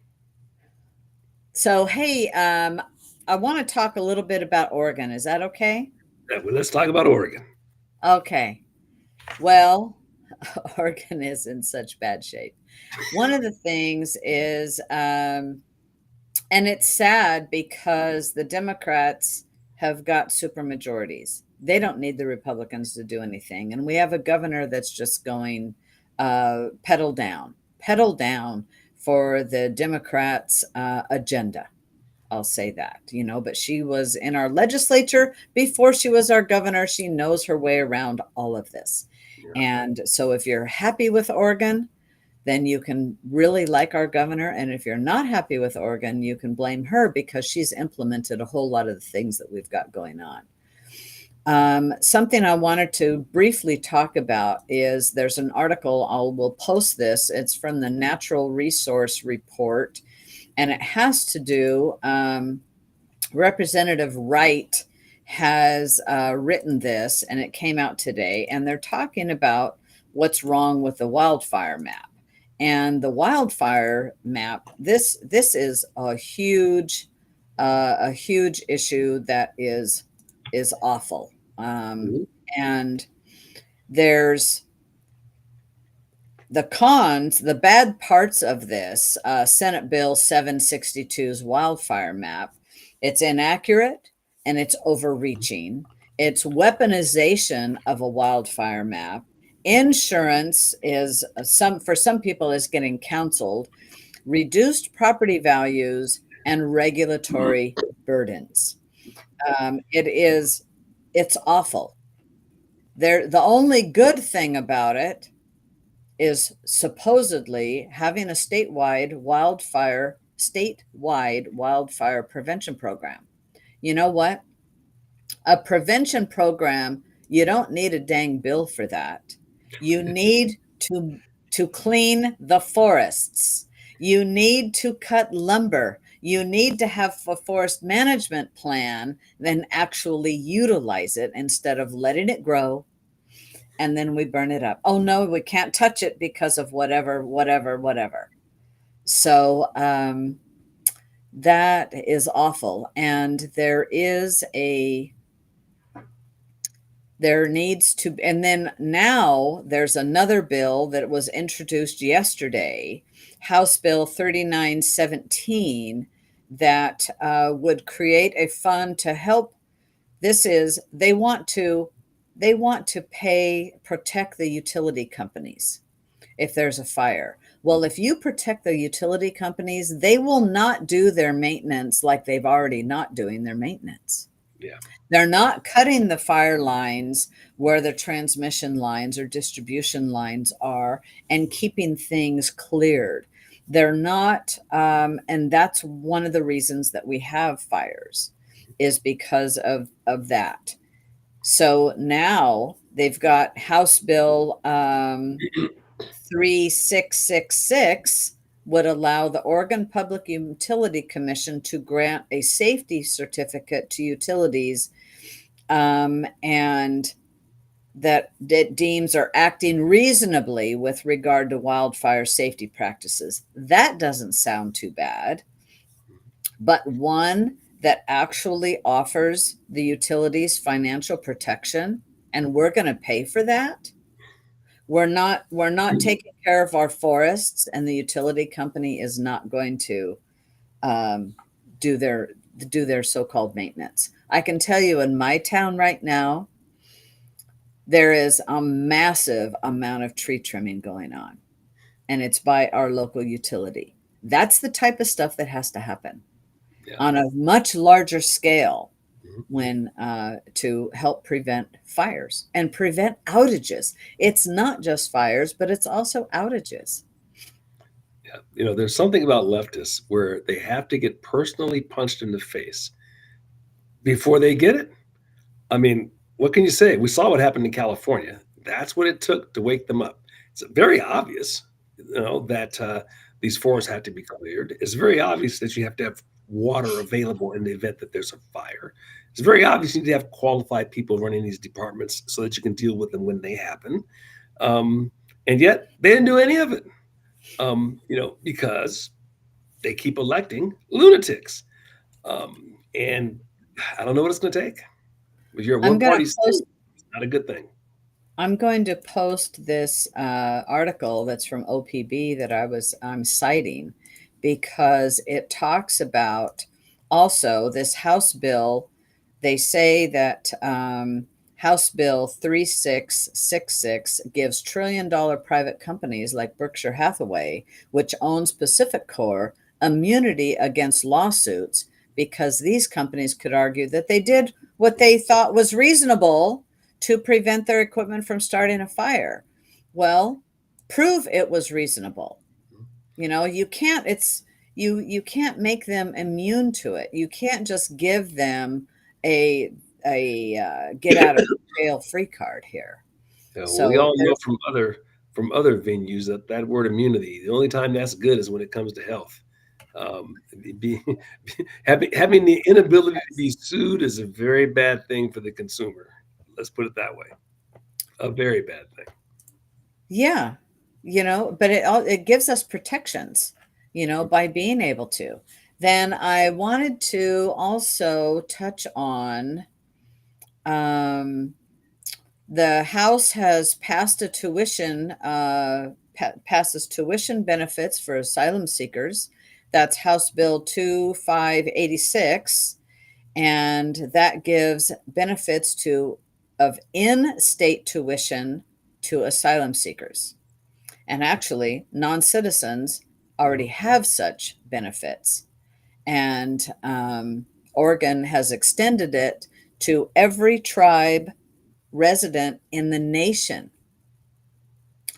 So, hey, I want to talk a little bit about Oregon. Is that okay? yeah, well, let's talk about Oregon. Okay. Well, Oregon is in such bad shape. One of the things is, and it's sad because the Democrats have got super majorities. They don't need the Republicans to do anything. And we have a governor that's just going pedal down for the Democrats' agenda. I'll say that, but she was in our legislature before she was our governor. She knows her way around all of this. Yeah. And so if you're happy with Oregon, then you can really like our governor. And if you're not happy with Oregon, you can blame her because she's implemented a whole lot of the things that we've got going on. Something I wanted to briefly talk about is there's an article, will post this. It's from the Natural Resource Report, and it has to do, Representative Wright has written this, and it came out today, and they're talking about what's wrong with the wildfire map. And the wildfire map, this is a huge issue that is awful. Mhm. And there's the cons, the bad parts of this Senate Bill 762's wildfire map. It's inaccurate and it's overreaching. It's weaponization of a wildfire map. Insurance is for some people is getting counseled. Reduced property values and regulatory burdens. It's awful. The only good thing about it is supposedly having a statewide wildfire prevention program. You know what? A prevention program You don't need a dang bill for that. You need to clean the forests. You need to cut lumber. You need to have a forest management plan, then actually utilize it instead of letting it grow and then we burn it up. Oh no, we can't touch it because of whatever, whatever, whatever. So that is awful. And there needs to, and then now there's another bill that was introduced yesterday, House Bill 3917, that would create a fund to help. This is, they want to protect the utility companies if there's a fire. Well, if you protect the utility companies, they will not do their maintenance like they've already not doing their maintenance. Yeah. They're not cutting the fire lines where the transmission lines or distribution lines are and keeping things cleared. They're not, and that's one of the reasons that we have fires, is because of that. So now they've got House Bill 3666 would allow the Oregon Public Utility Commission to grant a safety certificate to utilities, and that it deems are acting reasonably with regard to wildfire safety practices. That doesn't sound too bad, but one that actually offers the utilities financial protection, and we're going to pay for that. We're not taking care of our forests, and the utility company is not going to um, do their so-called maintenance. I can tell you in my town right now, there is a massive amount of tree trimming going on, and it's by our local utility. That's the type of stuff that has to happen Yeah. on a much larger scale Mhm. when to help prevent fires and prevent outages. It's not just fires, but it's also outages. Yeah. There's something about leftists where they have to get personally punched in the face before they get it. I mean, what can you say? We saw what happened in California. That's what it took to wake them up. It's very obvious, that these forests have to be cleared. It's very obvious that you have to have water available in the event that there's a fire. It's very obvious you need to have qualified people running these departments so that you can deal with them when they happen. Um, and yet they didn't do any of it, because they keep electing lunatics. And I don't know what it's going to take. With your I'm one going to party state, post it's not a good thing. I'm going to post this article that's from OPB that I'm citing because it talks about also this House bill. They say that House Bill 3666 gives $1 trillion private companies like Berkshire Hathaway, which owns Pacific Core, immunity against lawsuits because these companies could argue that they did what they thought was reasonable to prevent their equipment from starting a fire. Well, prove it was reasonable. You can't, you can't make them immune to it. You can't just give them a get out of jail free card here. Well, we So all know there's from other venues that word immunity. The only time that's good is when it comes to health. Be, having the inability to be sued is a very bad thing for the consumer. Let's put it that way. A very bad thing. yeah, but it gives us protections, by being able to. Then I wanted to also touch on um, the House has passed a passes tuition benefits for asylum seekers. That's House Bill 2586, and that gives benefits of in-state tuition to asylum seekers. And actually, non-citizens already have such benefits. And Oregon has extended it to every tribe resident in the nation.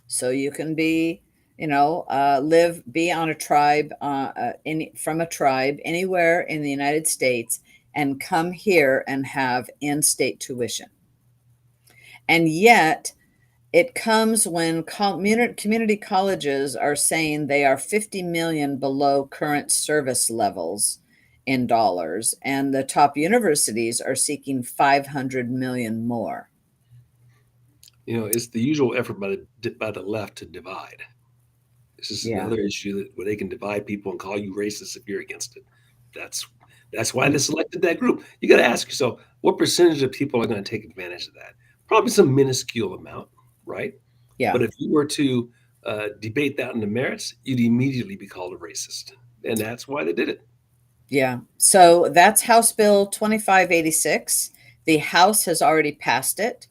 So you can be on a tribe, from a tribe anywhere in the United States and come here and have in-state tuition. And yet, it comes when community colleges are saying they are 50 million below current service levels in dollars, and the top universities are seeking 500 million more. It's the usual effort by the left to divide. This is Yeah. another issue where they can divide people and call you racist if you're against it. That's that's why they selected that group. You got to ask yourself, what percentage of people are going to take advantage of that? Probably some minuscule amount, right? Yeah. But if you were to debate that on the merits, you'd immediately be called a racist, and that's why they did it. Yeah. So that's House Bill 2586. The House has already passed it.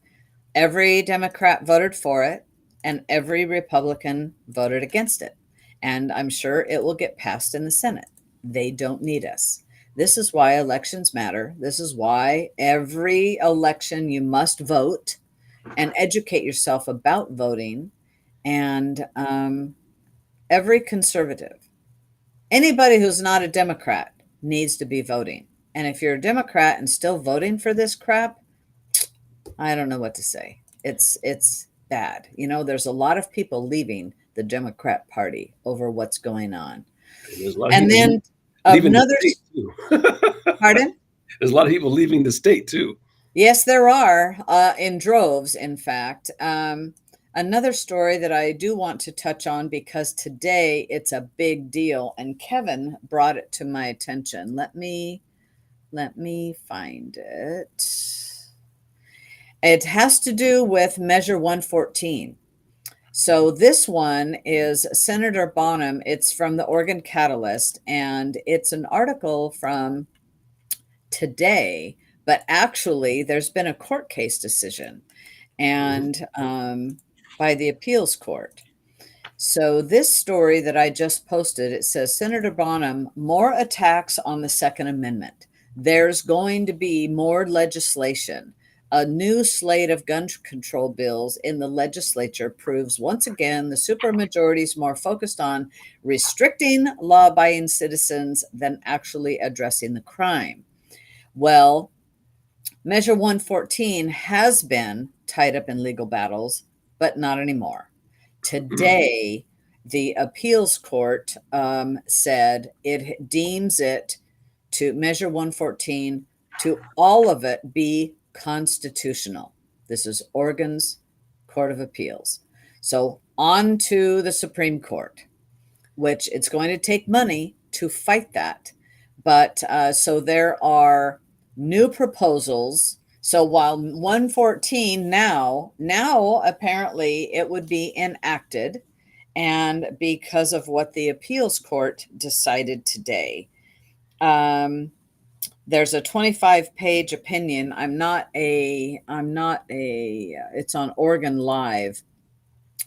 Every Democrat voted for it, and every Republican voted against it. And I'm sure it will get passed in the Senate. They don't need us. This is why elections matter. This is why every election you must vote and educate yourself about voting. And every conservative, anybody who's not a Democrat, needs to be voting. And if you're a Democrat and still voting for this crap, I don't know what to say. It's bad. There's a lot of people leaving the Democrat Party over what's going on. And there's a lot of And people then leaving the another, state too. pardon? There's a lot of people leaving the state too. Yes, there are, in droves, in fact. Another story that I do want to touch on because today it's a big deal, and Kevin brought it to my attention. Let me find it. It has to do with Measure 114. So this one is Senator Bonham. It's from the Oregon Catalyst, and it's an article from today, but actually there's been a court case decision and by the appeals court. So this story that I just posted, it says Senator Bonham, more attacks on the Second Amendment. There's going to be more legislation. A new slate of gun control bills in the legislature proves once again the supermajority is more focused on restricting law-abiding citizens than actually addressing the crime. Well, Measure 114 has been tied up in legal battles, but not anymore. Today, the appeals court said it deems it to Measure 114 to all of it be constitutional. This is Oregon's Court of Appeals. So on to the Supreme Court, which it's going to take money to fight that. But so there are new proposals. So while 114 now apparently it would be enacted, and because of what the appeals court decided today, there's a 25-page opinion. It's on Oregon Live,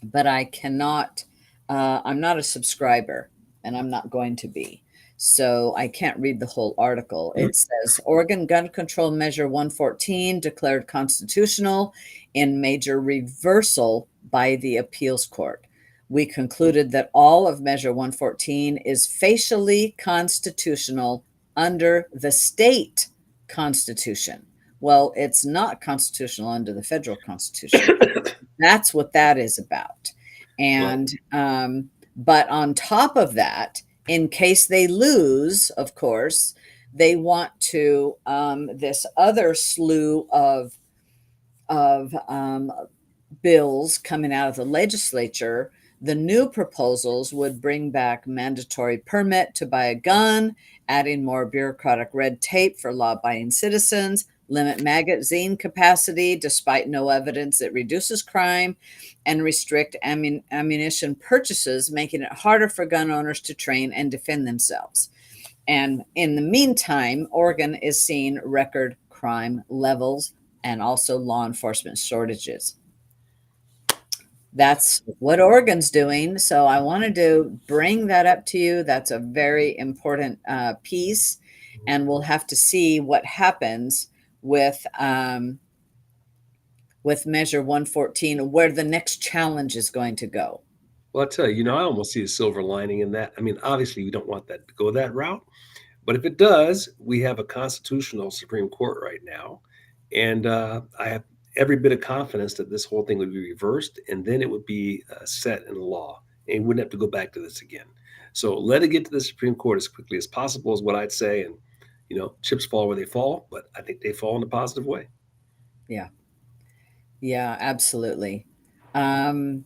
but I'm not a subscriber, and I'm not going to be. So I can't read the whole article. It says Oregon Gun Control Measure 114 declared constitutional in major reversal by the appeals court. We concluded that all of Measure 114 is facially constitutional under the state constitution. Well, it's not constitutional under the federal constitution. That's what that is about. Well, And but on top of that, in case they lose, of course, they want to this other slew of bills coming out of the legislature. The new proposals would bring back mandatory permit to buy a gun, adding more bureaucratic red tape for law-abiding citizens, limit magazine capacity despite no evidence it reduces crime, and restrict ammunition purchases, making it harder for gun owners to train and defend themselves. And in the meantime, Oregon is seeing record crime levels and also law enforcement shortages. That's what Oregon's doing. So I wanted to bring that up to you. That's a very important piece, and we'll have to see what happens with Measure 114, where the next challenge is going to go. Well, I tell you, I almost see a silver lining in that. I mean, obviously, we don't want that to go that route, but if it does, we have a constitutional Supreme Court right now, and I have every bit of confidence that this whole thing would be reversed, and then it would be set in law, and you wouldn't have to go back to this again. So let it get to the Supreme Court as quickly as possible is what I'd say. And chips fall where they fall, but I think they fall in a positive way. Yeah. Yeah, absolutely. Um,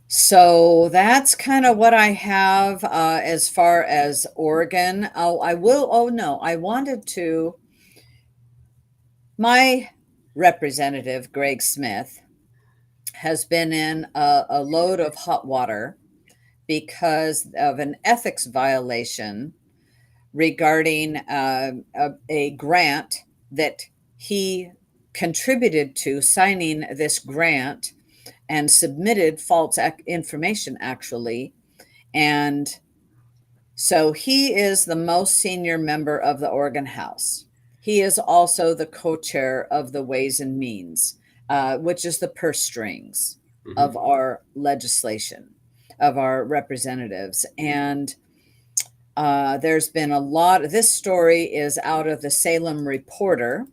so that's kind of what I have as far as Oregon. Oh, I will. Oh, no, I wanted to. My representative, Greg Smith, has been in a load of hot water because of an ethics violation regarding a grant that he contributed to signing this grant and submitted false information, actually. And so he is the most senior member of the Oregon House. He is also the co-chair of the Ways and Means, which is the purse strings Hmm. of our legislation, of our representatives. And there's been a lot. This story is out of the Salem Reporter.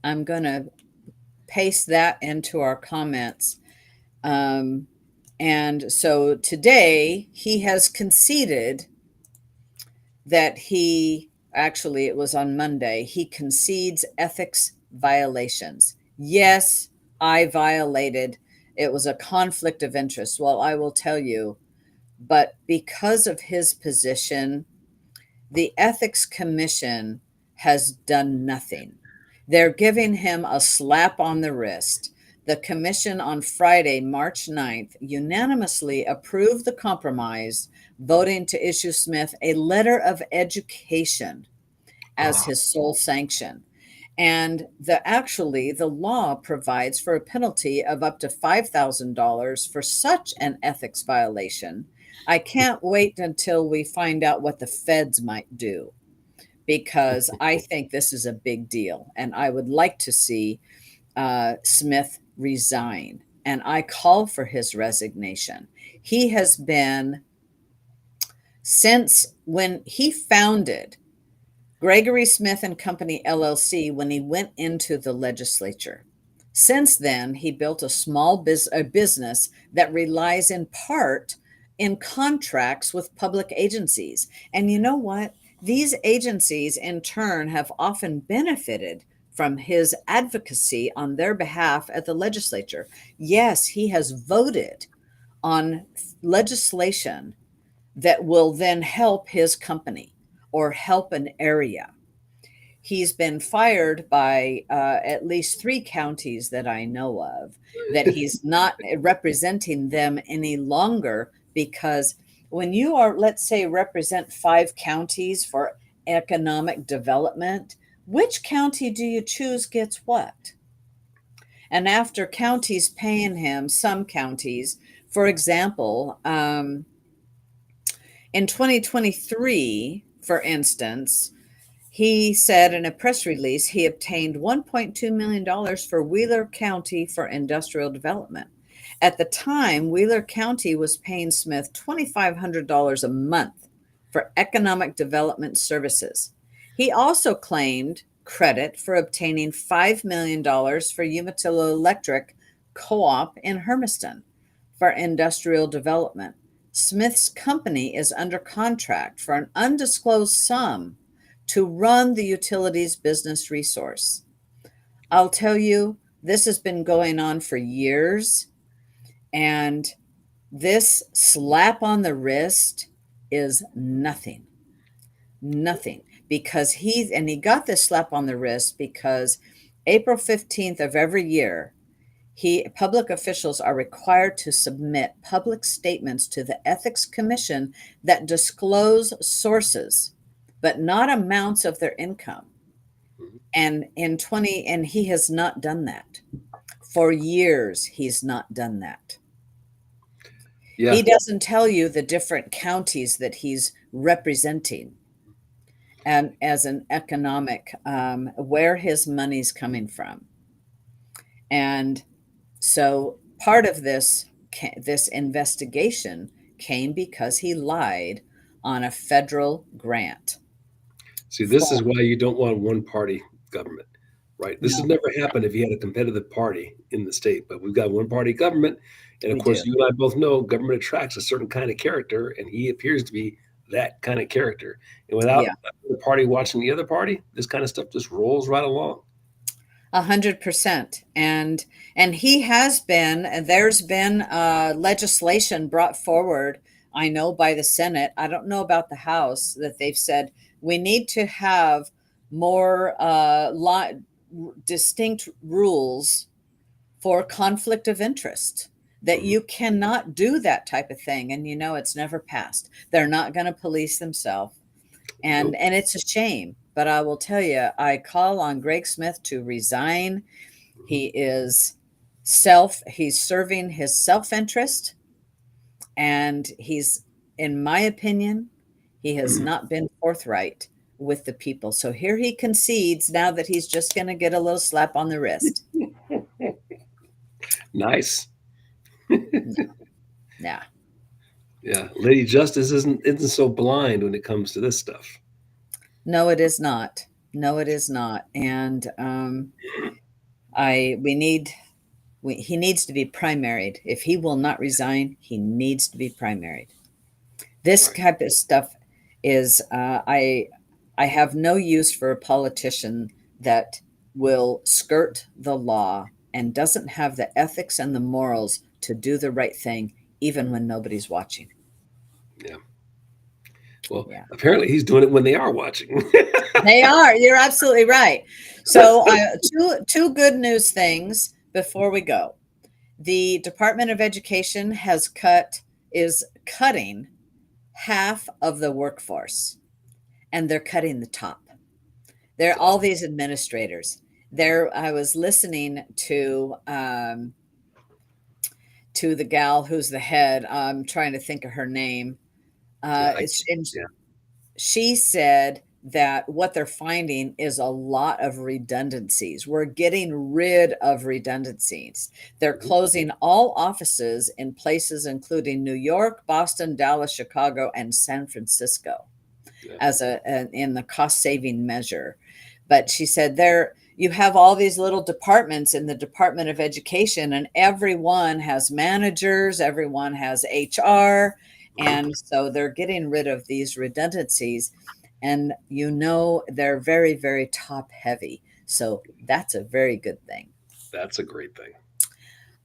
I'm going to paste that into our comments. Um, and so today he has conceded that actually, it was on Monday, he concedes ethics violations. Yes, I violated. It was a conflict of interest. Well, I will tell you, but because of his position, the Ethics Commission has done nothing. They're giving him a slap on the wrist. The commission on Friday, March 9th, unanimously approved the compromise, voting to issue Smith a letter of education as Ah, his sole sanction. And the law provides for a penalty of up to $5,000 for such an ethics violation. I can't wait until we find out what the feds might do, because I think this is a big deal. And I would like to see Smith resign. And I call for his resignation. He has been, since when he founded Gregory Smith and Company LLC, when he went into the legislature. Since then, he built a small business that relies in part in contracts with public agencies. And you know what? These agencies, in turn, have often benefited from his advocacy on their behalf at the legislature. Yes, he has voted on legislation that will then help his company or help an area. He's been fired by at least 3 counties that I know of, that he's not representing them any longer, because when you are, let's say, represent 5 counties for economic development, which county do you choose gets what? And after counties paying him, some counties, for example, in 2023, for instance, he said in a press release he obtained $1.2 million for Wheeler County for industrial development. At the time, Wheeler County was paying Smith $2,500 a month for economic development services. He also claimed credit for obtaining $5 million for Umatilla Electric Co-op in Hermiston for industrial development. Smith's company is under contract for an undisclosed sum to run the utilities business resource. I'll tell you, this has been going on for years, and this slap on the wrist is nothing. Nothing. Because he got this slap on the wrist because April 15th of every year, public officials are required to submit public statements to the Ethics Commission that disclose sources, but not amounts of their income. And he has not done that. For years, he's not done that. yeah. He doesn't tell you the different counties that he's representing and as an economic, where his money's coming from. And so part of this investigation came because he lied on a federal grant See, this is form. why you don't want one party government. Right. This has No, never happened if you had a competitive party in the state, but we've got one party government. And of we do. course, you and I both know government attracts a certain kind of character, and he appears to be that kind of character. And without Yeah. the party watching the other party, this kind of stuff just rolls right along. 100%. And he has been, there's been legislation brought forward, I know, by the Senate. I don't know about the House, that they've said we need to have more distinct rules for conflict of interest, that Mhm. you cannot do that type of thing. And it's never passed. They're not going to police themselves. and Nope. and it's a shame, but I will tell you, I call on Greg Smith to resign. Mhm. He's serving his self-interest, and in my opinion, he has not been forthright with the people. So here he concedes now that he's just going to get a little slap on the wrist. Nice. Yeah. Yeah. Lady Justice isn't so blind when it comes to this stuff. No, it is not. No, it is not. And I we need he needs to be primaried. If he will not resign, he needs to be primaried. This Right. type of stuff is I have no use for a politician that will skirt the law and doesn't have the ethics and the morals to do the right thing, even when nobody's watching. Yeah. Well, Yeah, apparently he's doing it when they are watching. they are. You're absolutely right. So, two good news things before we go. The Department of Education is cutting half of the workforce, and they're cutting the top. They're That's all awesome. these administrators. There, I was listening to the gal who's the head. I'm trying to think of her name. Yeah. And Yeah. she said that what they're finding is a lot of redundancies. We're getting rid of redundancies. They're Mhm. closing all offices in places including New York, Boston, Dallas, Chicago, and San Francisco, Yeah. in the cost saving measure. But she said there you have all these little departments in the Department of Education, and everyone has managers, everyone has HR, and so they're getting rid of these redundancies. And they're very, very top heavy. So that's a very good thing. That's a great thing.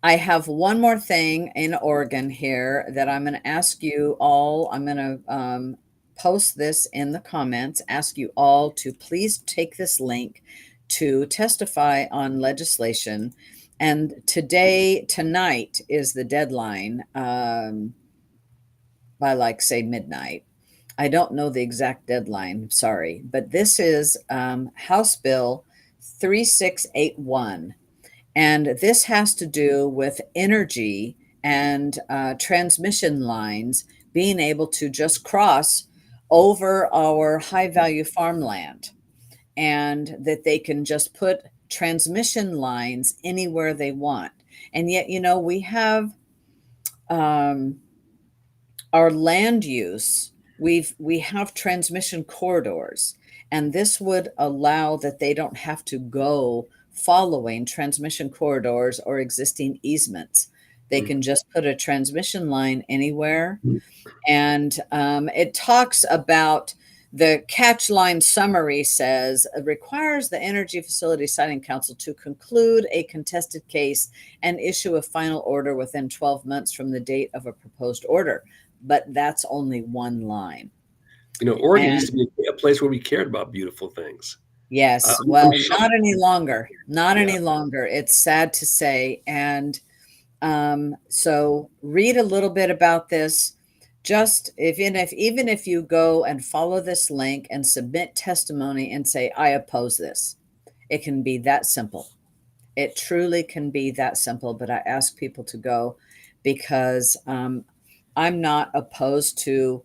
I have one more thing in Oregon here that I'm going to ask you all. I'm going to post this in the comments, ask you all to please take this link to testify on legislation. And tonight is the deadline, by like, say, midnight. I don't know the exact deadline, sorry, but this is House Bill 3681. And this has to do with energy and transmission lines being able to just cross over our high value farmland, and that they can just put transmission lines anywhere they want. And yet, we have um, our land use, we have transmission corridors, and this would allow that they don't have to go following transmission corridors or existing easements. They Mm. can just put a transmission line anywhere. And it talks about the catch line summary says it requires the Energy Facility Siting Council to conclude a contested case and issue a final order within 12 months from the date of a proposed order. But that's only one line. Oregon used And to be a place where we cared about beautiful things. yes, I'm well, shocked. not any longer. Not Yeah. any longer. It's sad to say. And so read a little bit about this. Just even if you go and follow this link and submit testimony and say, I oppose this, it can be that simple. It truly can be that simple. But I ask people to go because I'm not opposed to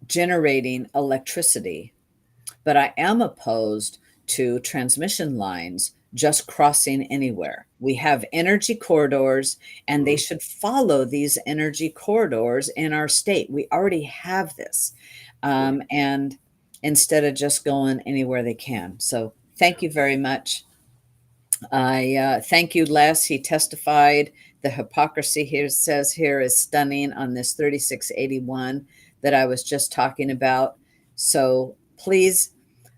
generating electricity, but I am opposed to transmission lines just crossing anywhere. We have energy corridors, and they Mhm. should follow these energy corridors in our state. We already have this. Right. And instead of just going anywhere they can. So thank you very much. I thank you, Les. He testified. The hypocrisy here says here is stunning on this 3681 that I was just talking about. So please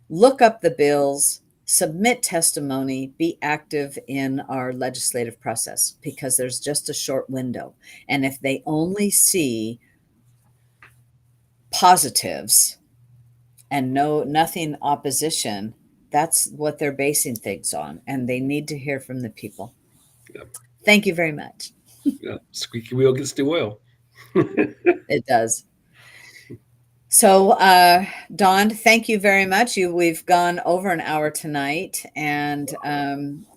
look up the bills, submit testimony, be active in our legislative process because there's just a short window. And if they only see positives and nothing opposition, that's what they're basing things on. And they need to hear from the people. Yeah, Thank you very much. yeah. Squeaky wheel gets the oil. It does. So, Don, thank you very much. We've gone over an hour tonight, and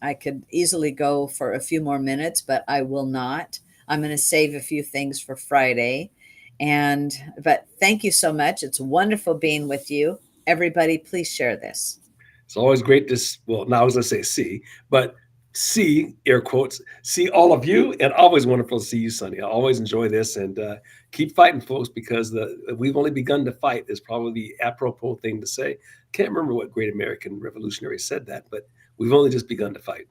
I could easily go for a few more minutes, but I will not. I'm going to save a few things for Friday, but thank you so much. It's wonderful being with you. Everybody, please share this. It's always great to, well, now I was going to say see, but see, air quotes, see all of you, and always wonderful to see you, Sonny. I always enjoy this, and keep fighting, folks, because we've only begun to fight is probably the apropos thing to say. Can't remember what great American revolutionary said that, but we've only just begun to fight.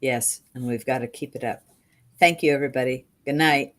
Yes, and we've got to keep it up. Thank you, everybody. Good night.